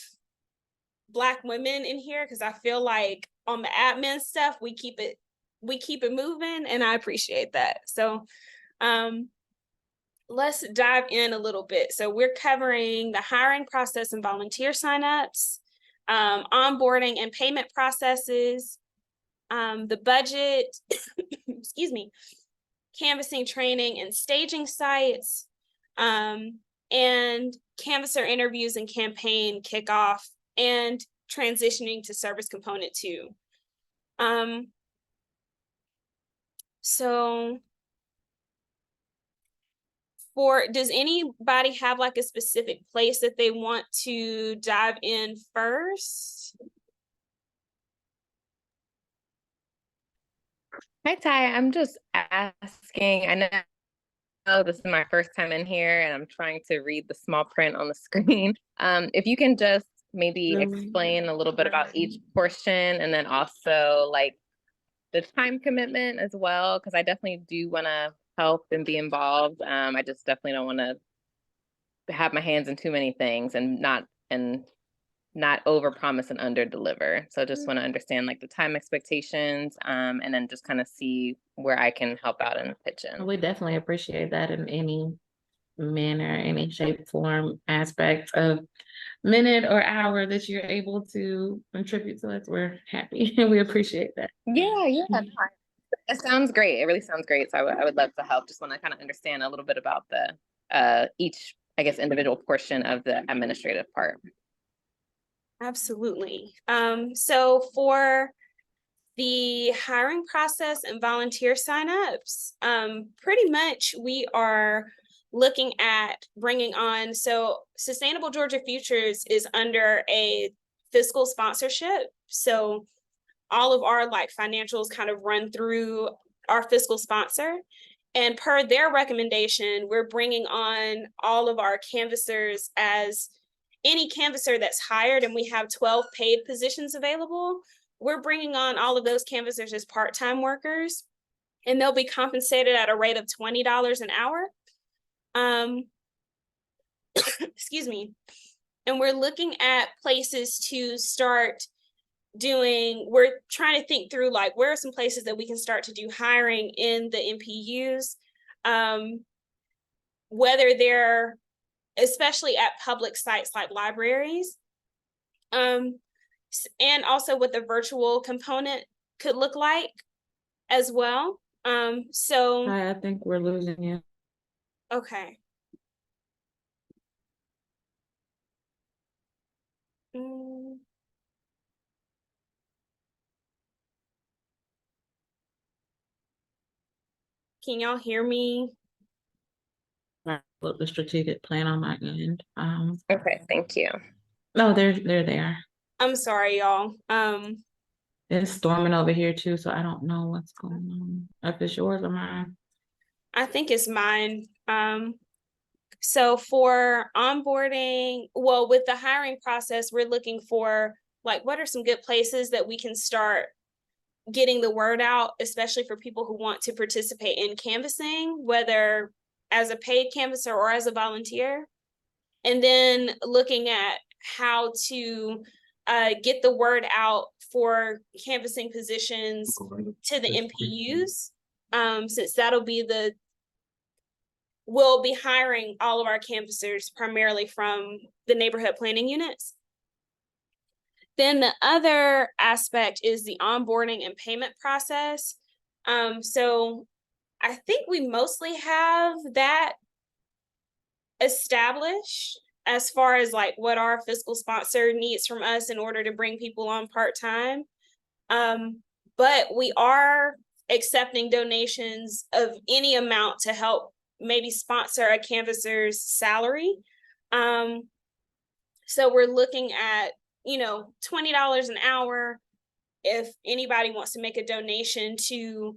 S2: Black women in here, because I feel like on the admin stuff, we keep it moving, and I appreciate that. So let's dive in a little bit. So we're covering the hiring process and volunteer signups, onboarding and payment processes, the budget, excuse me, canvassing, training, and staging sites, and canvasser interviews and campaign kickoff, and transitioning to service component 2. So does anybody have like a specific place that they want to dive in first?
S5: Hi, Ty. I'm just asking. I know this is my first time in here, and I'm trying to read the small print on the screen. If you can just maybe explain a little bit about each portion, and then also like the time commitment as well, because I definitely do want to help and be involved. I just definitely don't want to have my hands in too many things and not over promise and under deliver. So just want to understand like the time expectations, and then just kind of see where I can help out and pitch in.
S11: We definitely appreciate that in any manner, any shape, form, aspect of minute or hour that you're able to contribute to us. We're happy and we appreciate that.
S5: Yeah. It sounds great. It really sounds great. So I would love to help. Just want to kind of understand a little bit about the each, I guess, individual portion of the administrative part.
S2: Absolutely. So for the hiring process and volunteer signups, pretty much we are looking at bringing on, so Sustainable Georgia Futures is under a fiscal sponsorship. So all of our like financials kind of run through our fiscal sponsor. And per their recommendation, we're bringing on all of our canvassers as any canvasser that's hired, and we have 12 paid positions available. We're bringing on all of those canvassers as part-time workers, and they'll be compensated at a rate of $20 an hour. Excuse me. And we're looking at places to start doing, we're trying to think through like, where are some places that we can start to do hiring in the MPUs, whether they're, especially at public sites like libraries, and also what the virtual component could look like as well. So
S11: I think we're losing you.
S2: Okay. Can y'all hear me?
S11: I look the strategic plan on my end.
S5: Okay, thank you.
S11: No, they're there.
S2: I'm sorry, y'all.
S11: It's storming over here too, so I don't know what's going on. If it's yours or mine.
S2: I think it's mine. So for onboarding, well, with the hiring process, we're looking for like, what are some good places that we can start getting the word out, especially for people who want to participate in canvassing, whether as a paid canvasser or as a volunteer. And then looking at how to get the word out for canvassing positions to the MPUs, since we'll be hiring all of our canvassers primarily from the neighborhood planning units. Then the other aspect is the onboarding and payment process. So I think we mostly have that established as far as like what our fiscal sponsor needs from us in order to bring people on part-time. But we are accepting donations of any amount to help maybe sponsor a canvasser's salary. So we're looking at, $20 an hour. If anybody wants to make a donation to,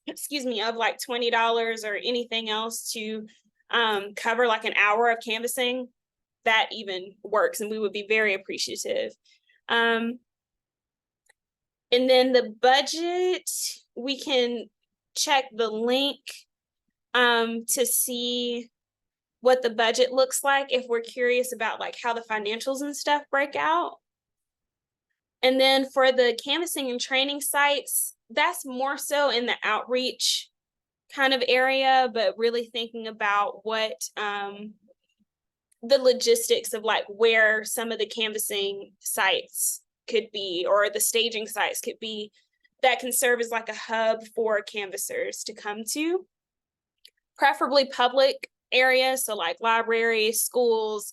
S2: of like $20 or anything else to cover like an hour of canvassing, that even works, and we would be very appreciative. And then the budget, we can check the link to see what the budget looks like if we're curious about like how the financials and stuff break out. And then for the canvassing and training sites, that's more so in the outreach kind of area, but really thinking about what the logistics of like where some of the canvassing sites could be, or the staging sites could be, that can serve as like a hub for canvassers to come to, preferably public areas, so like libraries, schools,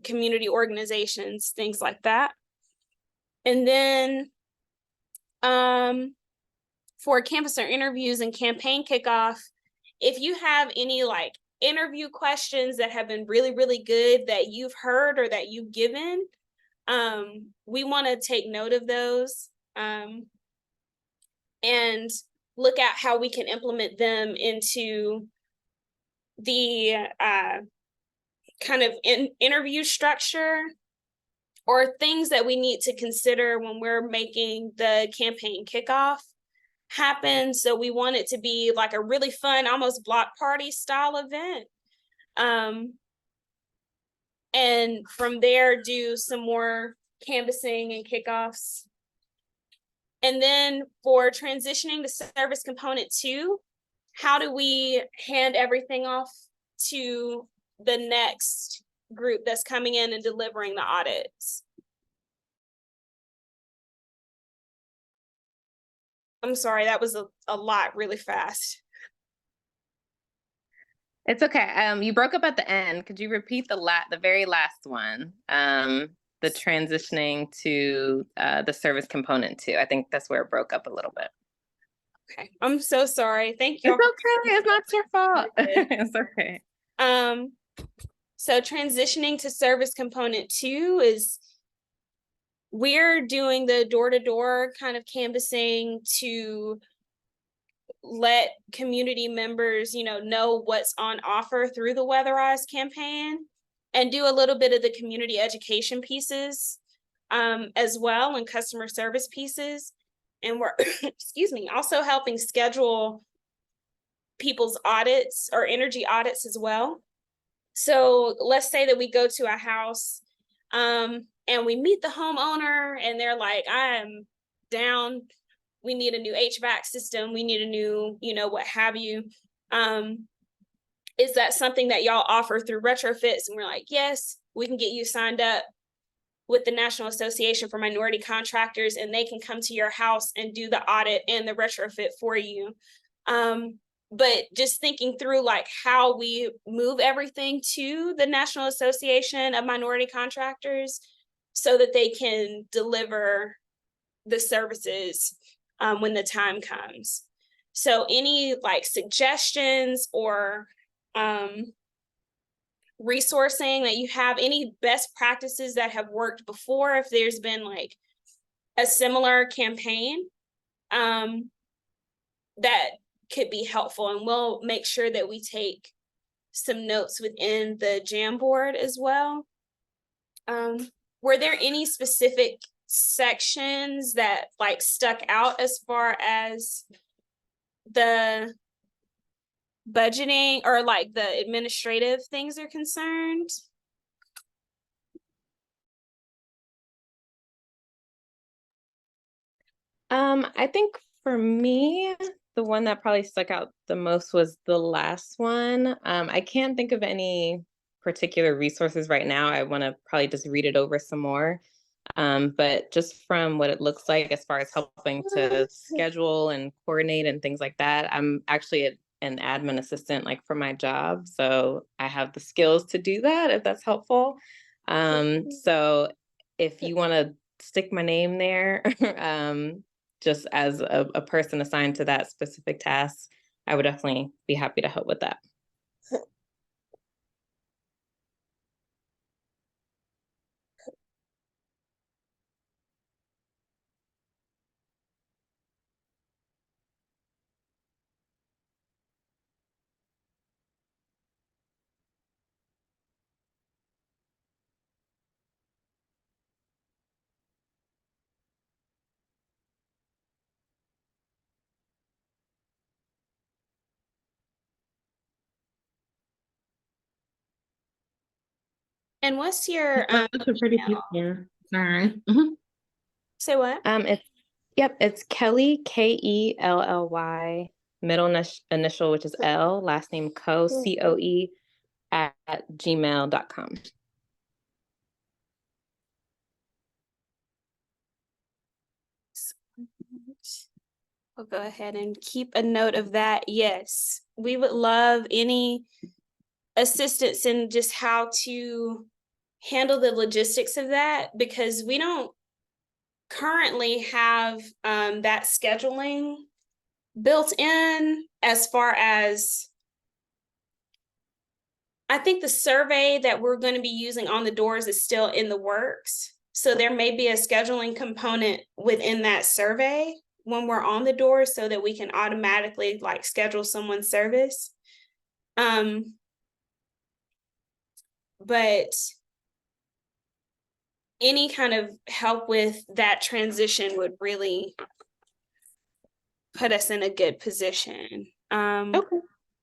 S2: community organizations, things like that. And then for canvasser interviews and campaign kickoff, if you have any like interview questions that have been really, really good that you've heard or that you've given, we want to take note of those and look at how we can implement them into the kind of interview structure, or things that we need to consider when we're making the campaign kickoff happen. So we want it to be like a really fun, almost block party style event. And from there, do some more canvassing and kickoffs. And then for transitioning to service component 2, how do we hand everything off to the next group that's coming in and delivering the audits? I'm sorry, that was a lot really fast.
S5: It's okay. You broke up at the end. Could you repeat the very last one? The transitioning to the service component 2. I think that's where it broke up a little bit.
S2: Okay, I'm so sorry. Thank you.
S5: It's okay. It's not your fault. It's okay.
S2: So transitioning to service component 2 is we're doing the door-to-door kind of canvassing to let community members, know what's on offer through the WeatheRISE campaign, and do a little bit of the community education pieces as well, and customer service pieces. And we're, also helping schedule people's audits or energy audits as well. So let's say that we go to a house and we meet the homeowner and they're like, I'm down. We need a new HVAC system. We need a new, what have you. Is that something that y'all offer through retrofits? And we're like, yes, we can get you signed up with the National Association for Minority Contractors, and they can come to your house and do the audit and the retrofit for you. But just thinking through like how we move everything to the National Association of Minority Contractors so that they can deliver the services when the time comes. So any like suggestions or resourcing that you have, any best practices that have worked before, if there's been like a similar campaign that could be helpful, and we'll make sure that we take some notes within the Jamboard as well. Were there any specific sections that like stuck out as far as the budgeting or like the administrative things are concerned?
S5: I think for me, the one that probably stuck out the most was the last one. I can't think of any particular resources right now. I want to probably just read it over some more. But just from what it looks like as far as helping to schedule and coordinate and things like that, I'm actually an admin assistant like for my job. So I have the skills to do that, if that's helpful. So if you want to stick my name there, just as a person assigned to that specific task, I would definitely be happy to help with that.
S2: And what's your
S11: That's a pretty
S2: email?
S11: picture. Sorry.
S2: Say what?
S5: It's Kelly, Kelly, middle initial, which is L, last name Coe, at gmail.com.
S2: We'll go ahead and keep a note of that. Yes, we would love any assistance in just how to handle the logistics of that, because we don't currently have that scheduling built in. As far as, I think the survey that we're going to be using on the doors is still in the works. So there may be a scheduling component within that survey when we're on the door, so that we can automatically like schedule someone's service. But any kind of help with that transition would really put us in a good position.
S5: Okay.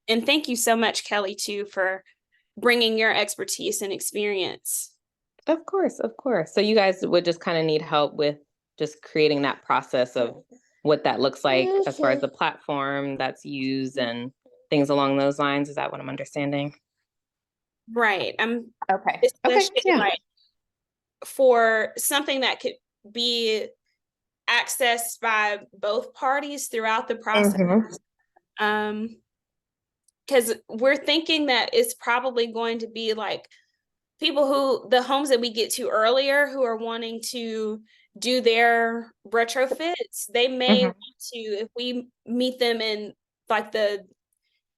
S2: And thank you so much, Kelly, too, for bringing your expertise and experience.
S5: Of course, of course. So you guys would just kind of need help with just creating that process of what that looks like as far as the platform that's used and things along those lines. Is that what I'm understanding?
S2: Right.
S5: Okay.
S2: Especially
S5: Yeah.
S2: like for something that could be accessed by both parties throughout the process. Because we're thinking that it's probably going to be like people who, the homes that we get to earlier, who are wanting to do their retrofits, they may want to, if we meet them in like the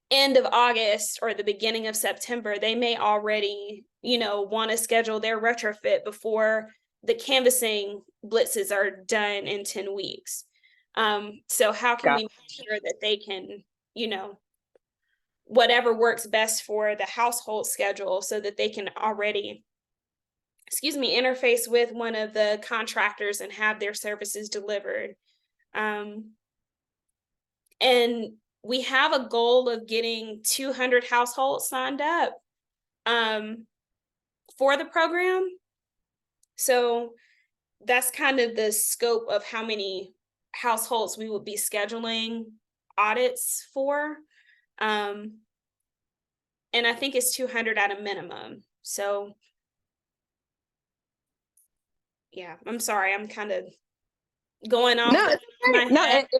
S2: end of August or the beginning of September, they may already, want to schedule their retrofit before the canvassing blitzes are done in 10 weeks. So how can we make sure that they can, whatever works best for the household schedule, so that they can already, interface with one of the contractors and have their services delivered. And we have a goal of getting 200 households signed up for the program. So that's kind of the scope of how many households we would be scheduling audits for. And I think it's 200 at a minimum. So yeah, I'm sorry, I'm kind of going off
S5: It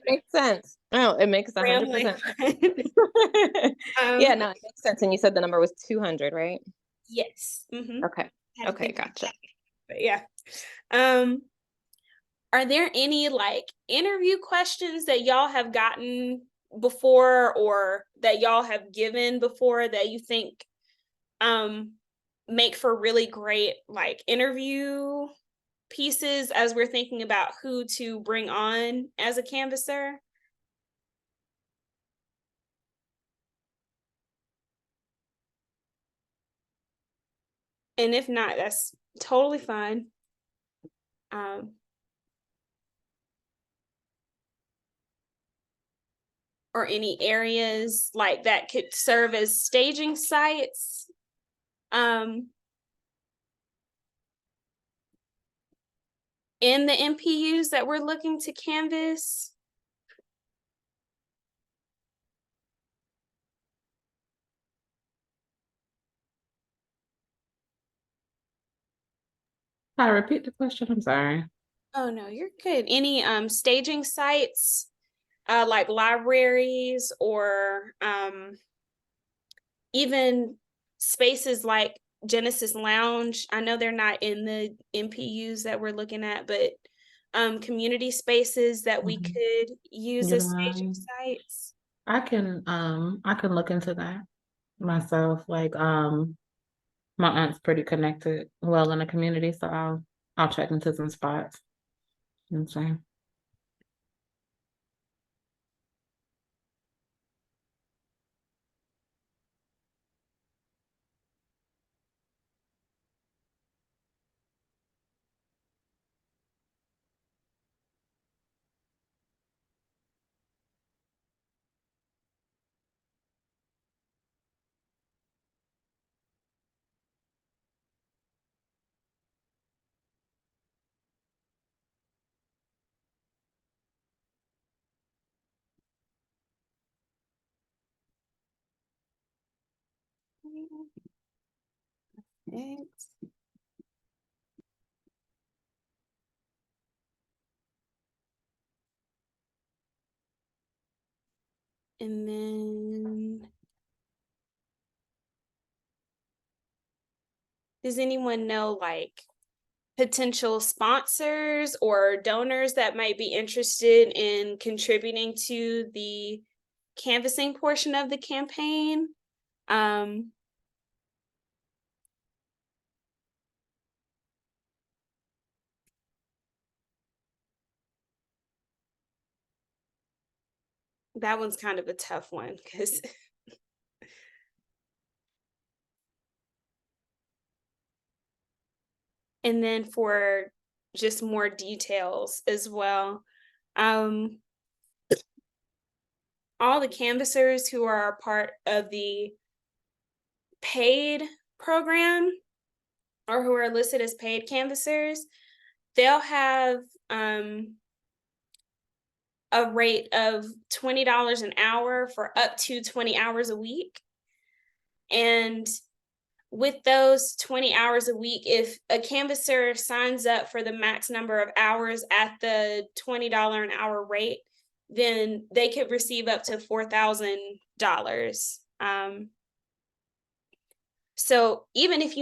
S5: makes sense. No, it makes 100%. Yeah, no, it makes sense. And you said the number was 200, right?
S2: Yes.
S5: Okay, gotcha.
S2: But yeah. Are there any like interview questions that y'all have gotten before, or that y'all have given before, that you think make for really great like interview pieces as we're thinking about who to bring on as a canvasser? And if not, that's totally fine. Or any areas like that could serve as staging sites. In the MPUs that we're looking to canvas.
S11: I repeat the question. I'm sorry.
S2: Oh no, you're good. Any staging sites, like libraries, or even spaces like Genesis Lounge. I know they're not in the MPUs that we're looking at, but community spaces that we could use as staging sites.
S11: I can look into that myself. Like my aunt's pretty connected well in the community, so I'll check into some spots. Insane.
S2: Next. And then, does anyone know like potential sponsors or donors that might be interested in contributing to the canvassing portion of the campaign? That one's kind of a tough one because and then for just more details as well. All the canvassers who are a part of the paid program or who are listed as paid canvassers, they'll have a rate of $20 an hour for up to 20 hours a week. And with those 20 hours a week, if a canvasser signs up for the max number of hours at the $20 an hour rate, then they could receive up to $4,000. So even if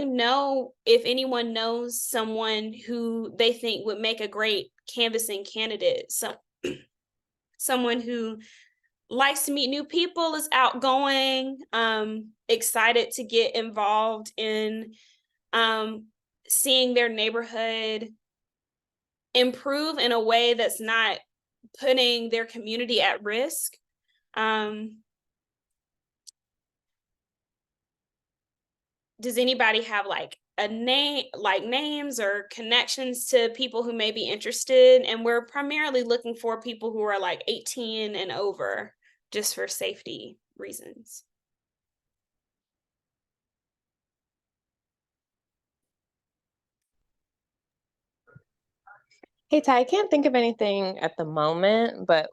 S2: if anyone knows someone who they think would make a great canvassing candidate, someone who likes to meet new people, is outgoing, excited to get involved in seeing their neighborhood improve in a way that's not putting their community at risk. Does anybody have like a name, like names or connections to people who may be interested? And we're primarily looking for people who are like 18 and over, just for safety reasons.
S5: Hey Ty, I can't think of anything at the moment, but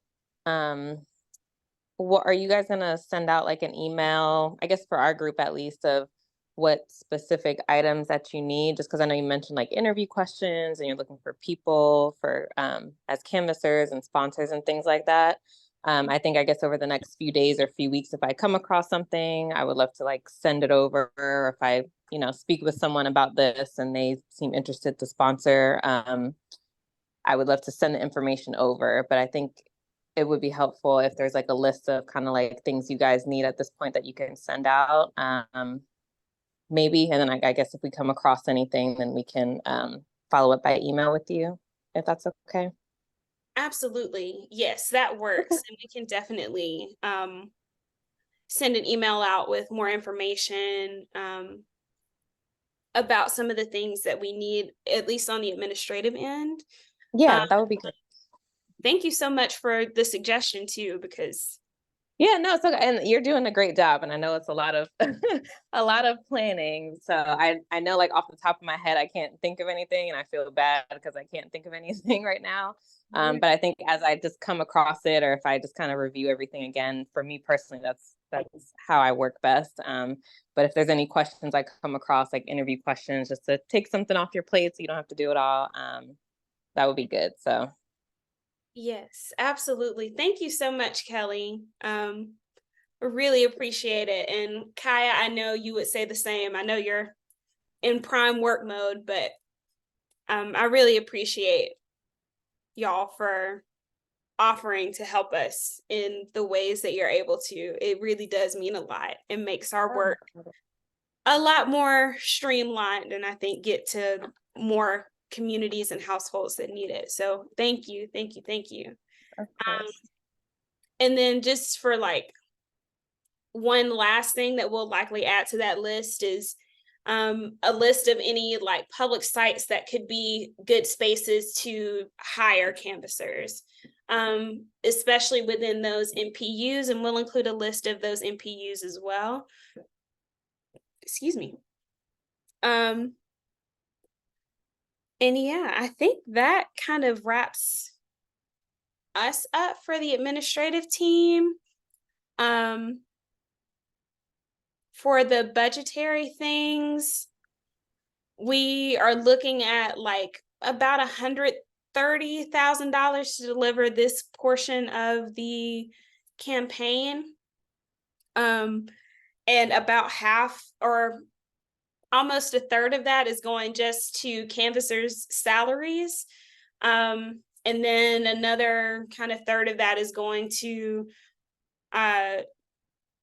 S5: what are you guys gonna send out like an email, I guess for our group at least, of what specific items that you need? Just because I know you mentioned like interview questions and you're looking for people for as canvassers and sponsors and things like that. I think I guess over the next few days or few weeks, if I come across something, I would love to like send it over, or if I, speak with someone about this and they seem interested to sponsor, I would love to send the information over. But I think it would be helpful if there's like a list of kind of like things you guys need at this point that you can send out, maybe. And then I guess if we come across anything, then we can follow up by email with you, if that's okay.
S2: Absolutely. Yes, that works. And we can definitely send an email out with more information about some of the things that we need, at least on the administrative end.
S5: Yeah, that would be good.
S2: Thank you so much for the suggestion too, because
S5: yeah, no, it's okay. And you're doing a great job. And I know it's a lot of a lot of planning. So I know like off the top of my head, I can't think of anything, and I feel bad because I can't think of anything right now. But I think as I just come across it, or if I just kind of review everything again, for me personally, that's how I work best. But if there's any questions I come across, like interview questions, just to take something off your plate so you don't have to do it all, that would be good. So
S2: yes, absolutely. Thank you so much, Kelly. Really appreciate it. And Kaya, I know you would say the same. I know you're in prime work mode, but I really appreciate y'all for offering to help us in the ways that you're able to. It really does mean a lot. It makes our work a lot more streamlined, and I think get to more communities and households that need it. So thank you, thank you, thank you.
S5: of course.
S2: And then just for like one last thing that we'll likely add to that list is a list of any like public sites that could be good spaces to hire canvassers, especially within those MPUs, and we'll include a list of those MPUs as well. Excuse me. And yeah, I think that kind of wraps us up for the administrative team. For the budgetary things, we are looking at like about $130,000 to deliver this portion of the campaign. And about half or almost a third of that is going just to canvassers' salaries. And then another kind of third of that is going to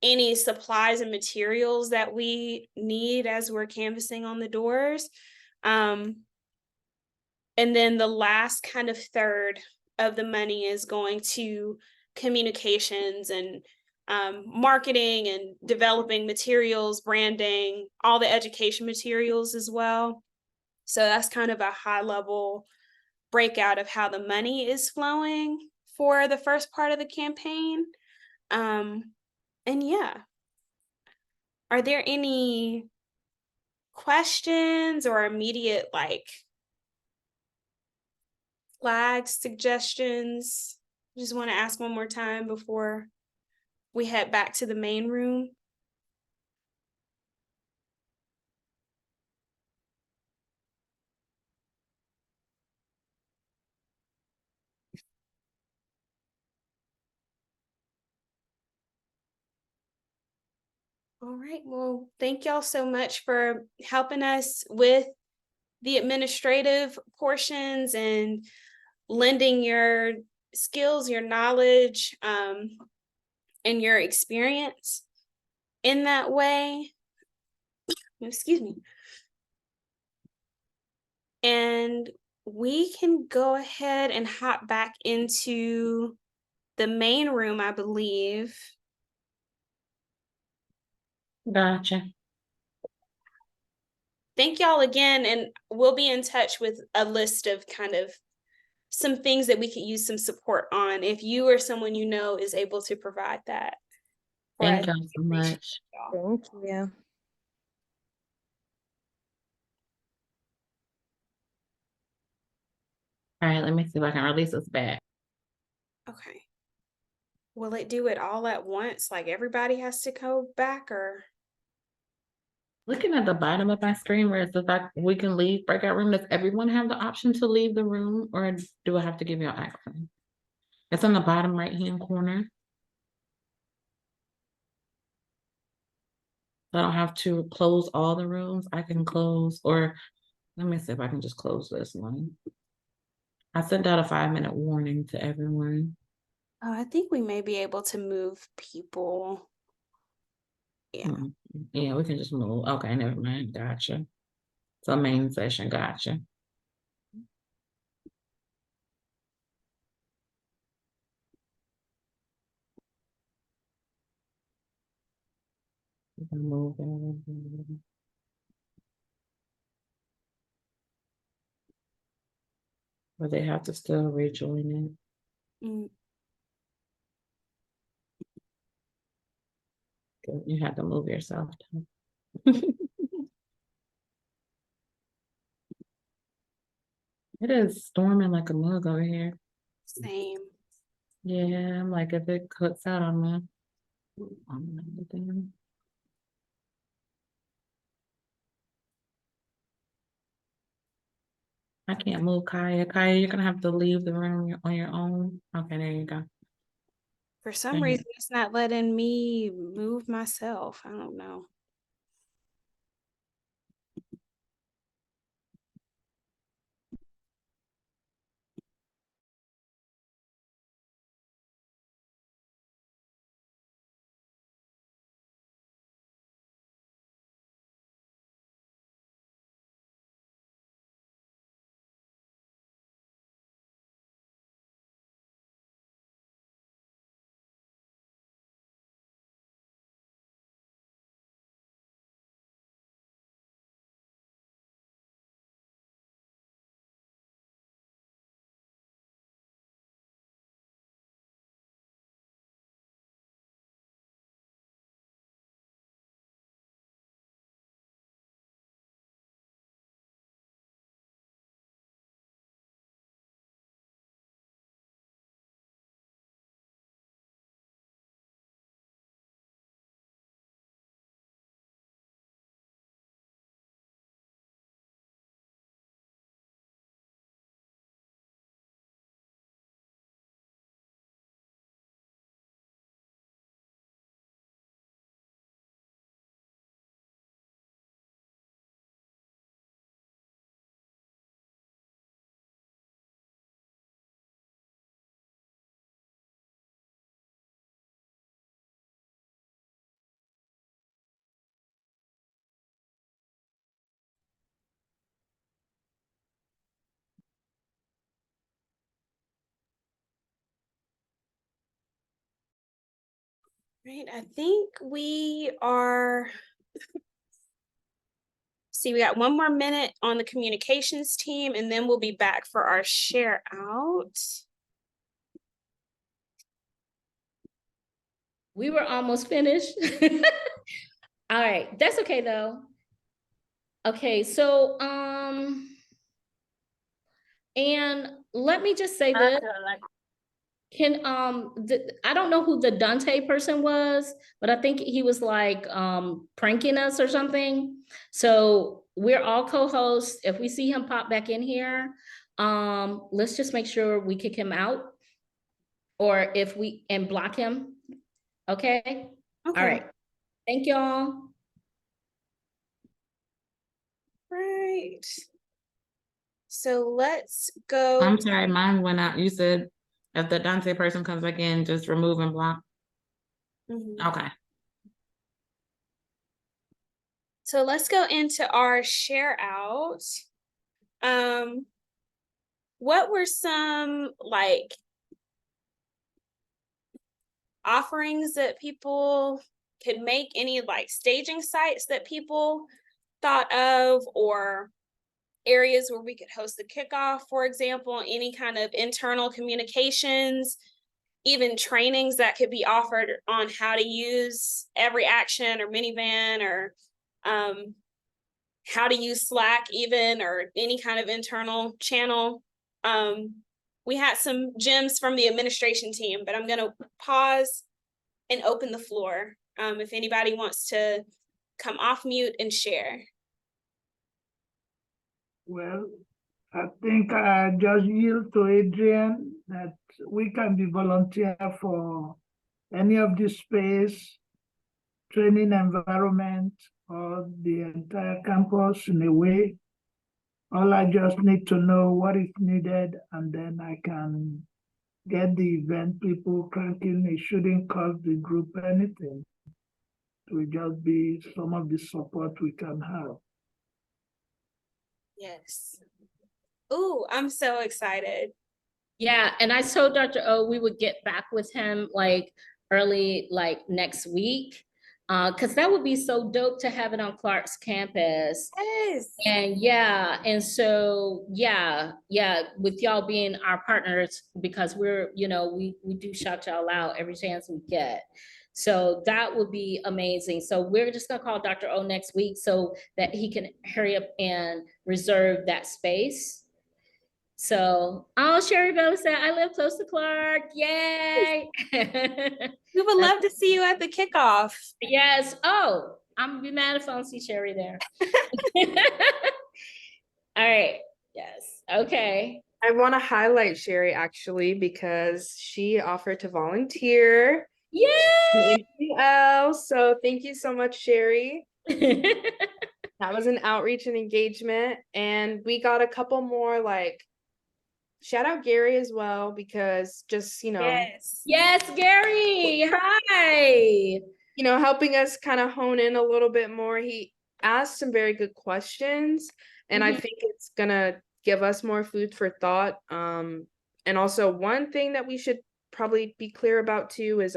S2: any supplies and materials that we need as we're canvassing on the doors. And then the last kind of third of the money is going to communications and marketing and developing materials, branding, all the education materials as well. So that's kind of a high level breakout of how the money is flowing for the first part of the campaign. And yeah, are there any questions or immediate like flags, suggestions? Just want to ask one more time before we head back to the main room. All right, well, thank y'all so much for helping us with the administrative portions and lending your skills, your knowledge, and your experience in that way. Excuse me. And we can go ahead and hop back into the main room, I believe.
S11: Gotcha.
S2: Thank y'all again, and we'll be in touch with a list of kind of some things that we could use some support on if you or someone you know is able to provide that.
S11: Thank y'all so much.
S9: Thank you.
S11: All right, let me see if I can release this back.
S2: Okay. Will it do it all at once? Like everybody has to go back, or?
S11: Looking at the bottom of my screen where it says like we can leave breakout room, does everyone have the option to leave the room, or do I have to give you access? It's on the bottom right-hand corner. I don't have to close all the rooms. I can close, or let me see if I can just close this one. I sent out a 5-minute warning to everyone.
S2: Oh, I think we may be able to move people. Yeah.
S11: Yeah, we can just move. Okay, never mind. Gotcha. So main session, gotcha. We can move everything. But they have to still rejoin it.
S2: Mm.
S11: You have to move yourself. It is storming like a mug over here.
S2: Same.
S11: Yeah, I'm like if it cuts out on me. I can't move Kaya. Kaya, you're gonna have to leave the room on your own. Okay, there you go.
S2: For some reason, it's not letting me move myself. I don't know. Right, I think we are. See, we got 1 more minute on the communications team, and then we'll be back for our share out.
S1: We were almost finished. All right, that's okay though. Okay, so and let me just say this. Can I don't know who the Dante person was, but I think he was like pranking us or something. So we're all co-hosts. If we see him pop back in here, let's just make sure we kick him out, or if we and block him. Okay.
S2: Okay.
S1: All right. Thank y'all.
S2: Right. So let's go.
S11: I'm sorry, mine went out. You said if the Dante person comes back in, just remove and block.
S2: Mhm.
S11: Okay.
S2: So let's go into our share out. What were some like offerings that people could make, any like staging sites that people thought of, or areas where we could host the kickoff, for example, any kind of internal communications, even trainings that could be offered on how to use EveryAction or Minivan, or how to use Slack even, or any kind of internal channel. We had some gems from the administration team, but I'm going to pause and open the floor if anybody wants to come off mute and share.
S6: Well, I think I just yield to Adrian that we can be volunteer for any of this space, training environment, or the entire campus in a way. All I just need to know what is needed, and then I can get the event people cranking. It shouldn't cost the group anything. It will just be some of the support we can have.
S2: Yes. Ooh, I'm so excited.
S1: Yeah, and I told Dr. O we would get back with him like early, like next week, because that would be so dope to have it on Clark's campus.
S2: Yes.
S1: And yeah, and so yeah, with y'all being our partners, because we're, we do shout y'all out every chance we get. So that would be amazing. So we're just gonna call Dr. O next week so that he can hurry up and reserve that space. So, Sherry Bella said, I live close to Clark. Yay.
S2: We would love to see you at the kickoff.
S1: Yes. Oh, I'm gonna be mad if I don't see Sherry there. All right. Yes. Okay.
S9: I want to highlight Sherry actually because she offered to volunteer.
S1: Yay.
S9: So thank you so much, Sherry. That was an outreach and engagement. And we got a couple more, like, shout out Gary as well, because just,
S2: Yes,
S1: Gary. Hi.
S9: Helping us kind of hone in a little bit more. He asked some very good questions, and I think it's gonna give us more food for thought. And also one thing that we should probably be clear about too is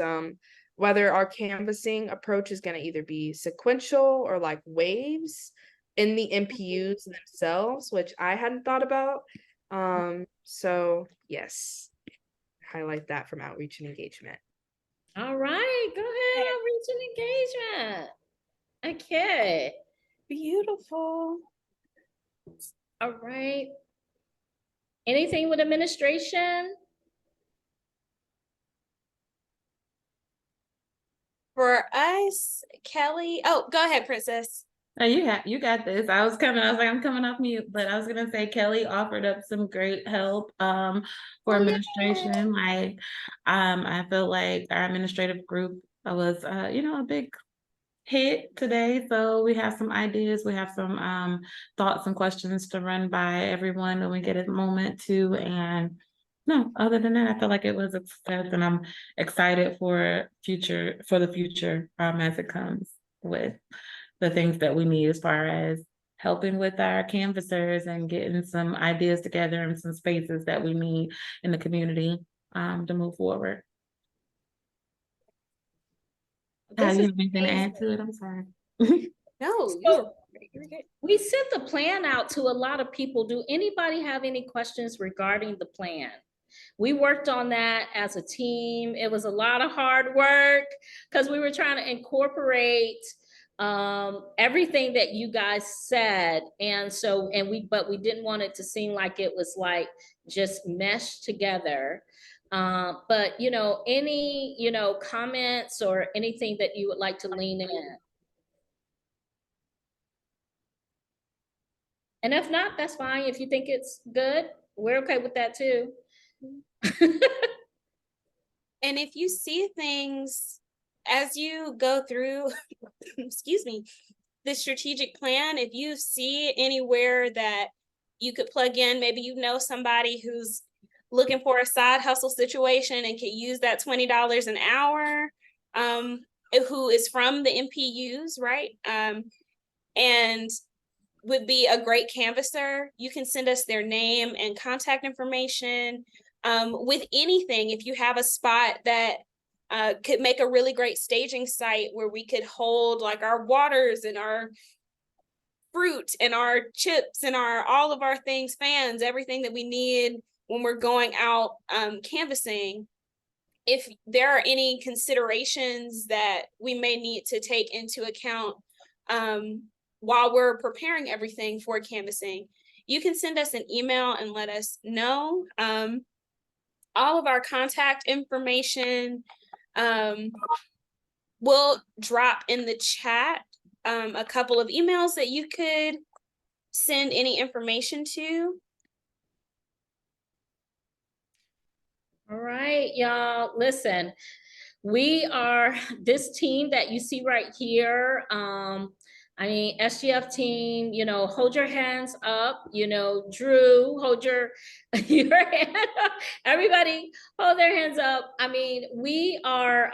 S9: whether our canvassing approach is going to either be sequential or like waves in the MPUs themselves, which I hadn't thought about. So yes, highlight that from outreach and engagement.
S1: All right, go ahead, outreach and engagement. Okay.
S2: Beautiful.
S1: All right. Anything with administration?
S2: For us, Kelly. Oh, go ahead, Princess.
S11: Oh, you got this. I was like, I'm coming off mute, but I was gonna say Kelly offered up some great help for administration. Like I feel like our administrative group was a big hit today. So we have some ideas, we have some thoughts and questions to run by everyone when we get a moment to. And no, other than that, I feel like it was a success, and I'm excited for the future as it comes with the things that we need as far as helping with our canvassers and getting some ideas together and some spaces that we need in the community to move forward. Ty,
S9: This
S11: you
S9: is
S11: have anything to
S9: amazing.
S11: add to it? I'm sorry.
S9: No, you're good.
S1: We sent the plan out to a lot of people. Do anybody have any questions regarding the plan? We worked on that as a team. It was a lot of hard work because we were trying to incorporate everything that you guys said. And so, but we didn't want it to seem like it was like just meshed together. But any, comments or anything that you would like to lean in? And if not, that's fine. If you think it's good, we're okay with that too.
S2: And if you see things as you go through, excuse me, the strategic plan, if you see anywhere that you could plug in, maybe somebody who's looking for a side hustle situation and could use that $20 an hour, who is from the MPUs, right? And would be a great canvasser. You can send us their name and contact information. With anything, if you have a spot that could make a really great staging site where we could hold like our waters and our fruit and our chips and all of our things, fans, everything that we need when we're going out canvassing. If there are any considerations that we may need to take into account while we're preparing everything for canvassing, you can send us an email and let us know. All of our contact information will drop in the chat. A couple of emails that you could send any information to.
S1: All right, y'all, listen, we are this team that you see right here. SGF team, hold your hands up, Drew, hold your hand up. Everybody hold their hands up. We are,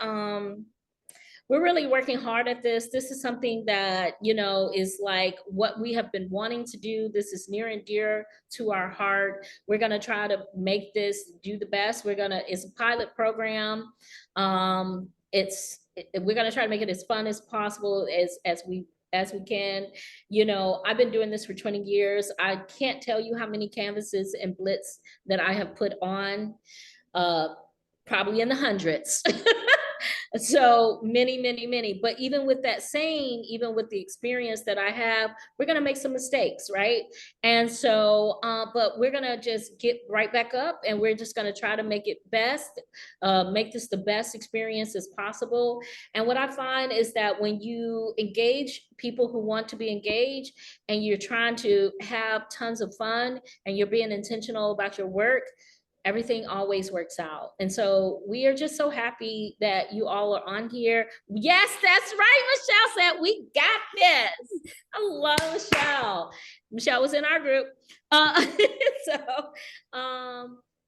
S1: we're really working hard at this. This is something that, is like what we have been wanting to do. This is near and dear to our heart. We're going to try to make this do the best. It's a pilot program. We're going to try to make it as fun as possible as we can. I've been doing this for 20 years. I can't tell you how many canvases and blitz that I have put on, probably in the hundreds. So many, but even with that saying, even with the experience that I have, we're going to make some mistakes, right? And so, but we're going to just get right back up and we're just going to try to make it best, make this the best experience as possible. And what I find is that when you engage people who want to be engaged and you're trying to have tons of fun and you're being intentional about your work, everything always works out. And so we are just so happy that you all are on here. Yes, that's right. Michelle said, we got this. I love Michelle. Michelle was in our group.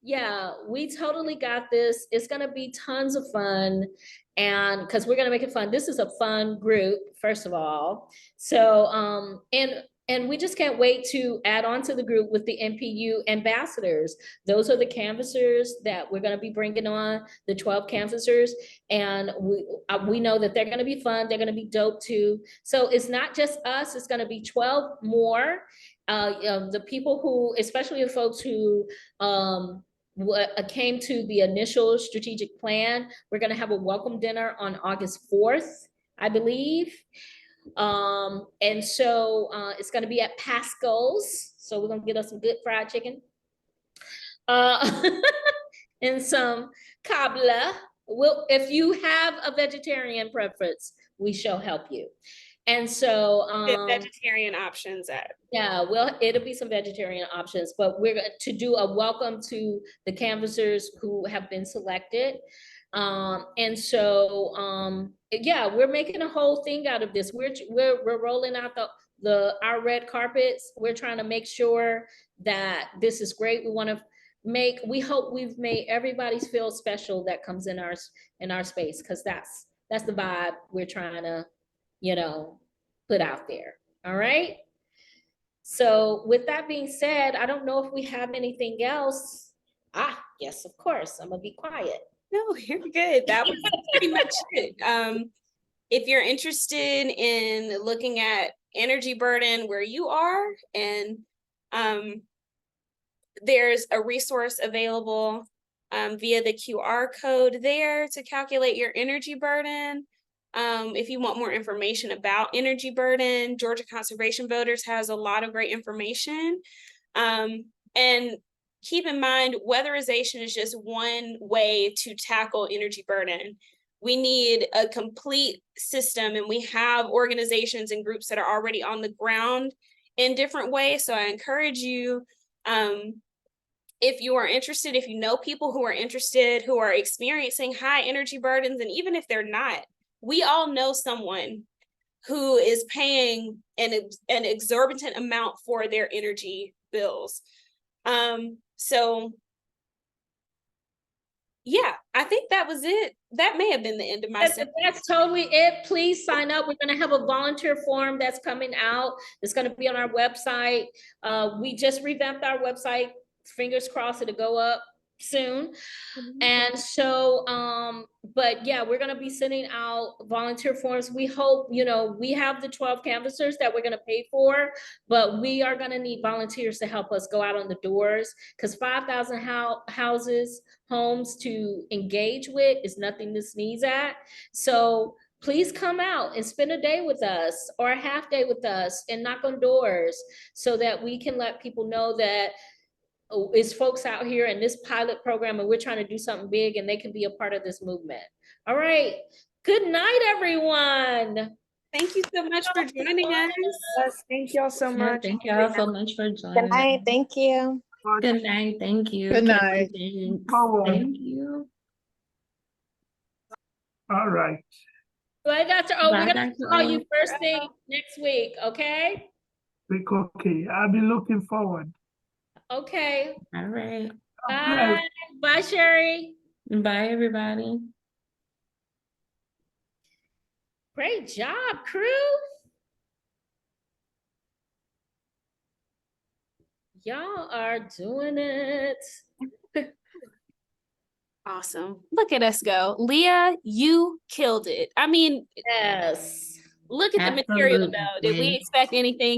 S1: Yeah, we totally got this. It's going to be tons of fun. And because we're going to make it fun. This is a fun group, first of all. So, and we just can't wait to add on to the group with the MPU ambassadors. Those are the canvassers that we're going to be bringing on, the 12 canvassers. And we know that they're going to be fun. They're going to be dope too. So it's not just us. It's going to be 12 more. The people who, especially the folks who came to the initial strategic plan, we're going to have a welcome dinner on August 4th, I believe. And so it's going to be at Pasco's. So we're going to get us some good fried chicken and some kabla. If you have a vegetarian preference, we shall help you. And so
S2: vegetarian options at.
S1: Yeah, well, it'll be some vegetarian options, but we're going to do a welcome to the canvassers who have been selected. And so yeah, we're making a whole thing out of this. We're rolling out our red carpets. We're trying to make sure that this is great. We hope we've made everybody feel special that comes in our space, because that's the vibe we're trying to put out there. All right. So with that being said, I don't know if we have anything else. Yes, of course. I'm gonna be quiet.
S2: No, you're good. That was pretty much it. if you're interested in looking at energy burden where you are, and there's a resource available via the QR code there to calculate your energy burden. If you want more information about energy burden, Georgia Conservation Voters has a lot of great information. And keep in mind, weatherization is just one way to tackle energy burden. We need a complete system, and we have organizations and groups that are already on the ground in different ways. So I encourage you, if you are interested, if you know people who are interested, who are experiencing high energy burdens, and even if they're not, we all know someone who is paying an exorbitant amount for their energy bills. So yeah, I think that was it. That may have been the end of my sentence.
S1: That's totally it. Please sign up. We're going to have a volunteer form that's coming out. It's going to be on our website. We just revamped our website. Fingers crossed it'll go up soon. And so, but yeah, we're going to be sending out volunteer forms. We hope, you know, we have the 12 canvassers that we're going to pay for, but we are going to need volunteers to help us go out on the doors, because 5,000 homes to engage with is nothing to sneeze at. So please come out and spend a day with us or a half day with us and knock on doors so that we can let people know that is folks out here in this pilot program, and we're trying to do something big, and they can be a part of this movement. All right. Good night, everyone.
S2: Thank you so much for joining us.
S9: Yes, thank y'all so
S11: Yeah,
S9: much.
S11: thank y'all so much for
S7: Good
S11: joining.
S7: night. Thank you.
S11: Good night. Thank you.
S6: Good night.
S11: Thank you.
S6: All right.
S1: Bye, Dr. O.
S11: Bye,
S1: We're going to
S11: Dr.
S1: call
S11: O.
S1: you first thing next week, okay?
S6: Okay. I'll be looking forward.
S1: Okay.
S11: All right.
S1: Bye. Bye, Sherry.
S11: Bye, everybody.
S1: Great job, crew. Y'all are doing it.
S2: Awesome. Look at us go. Leah, you killed it. I mean,
S1: Yes.
S2: look at the material though. Did we
S11: Absolutely.
S2: expect anything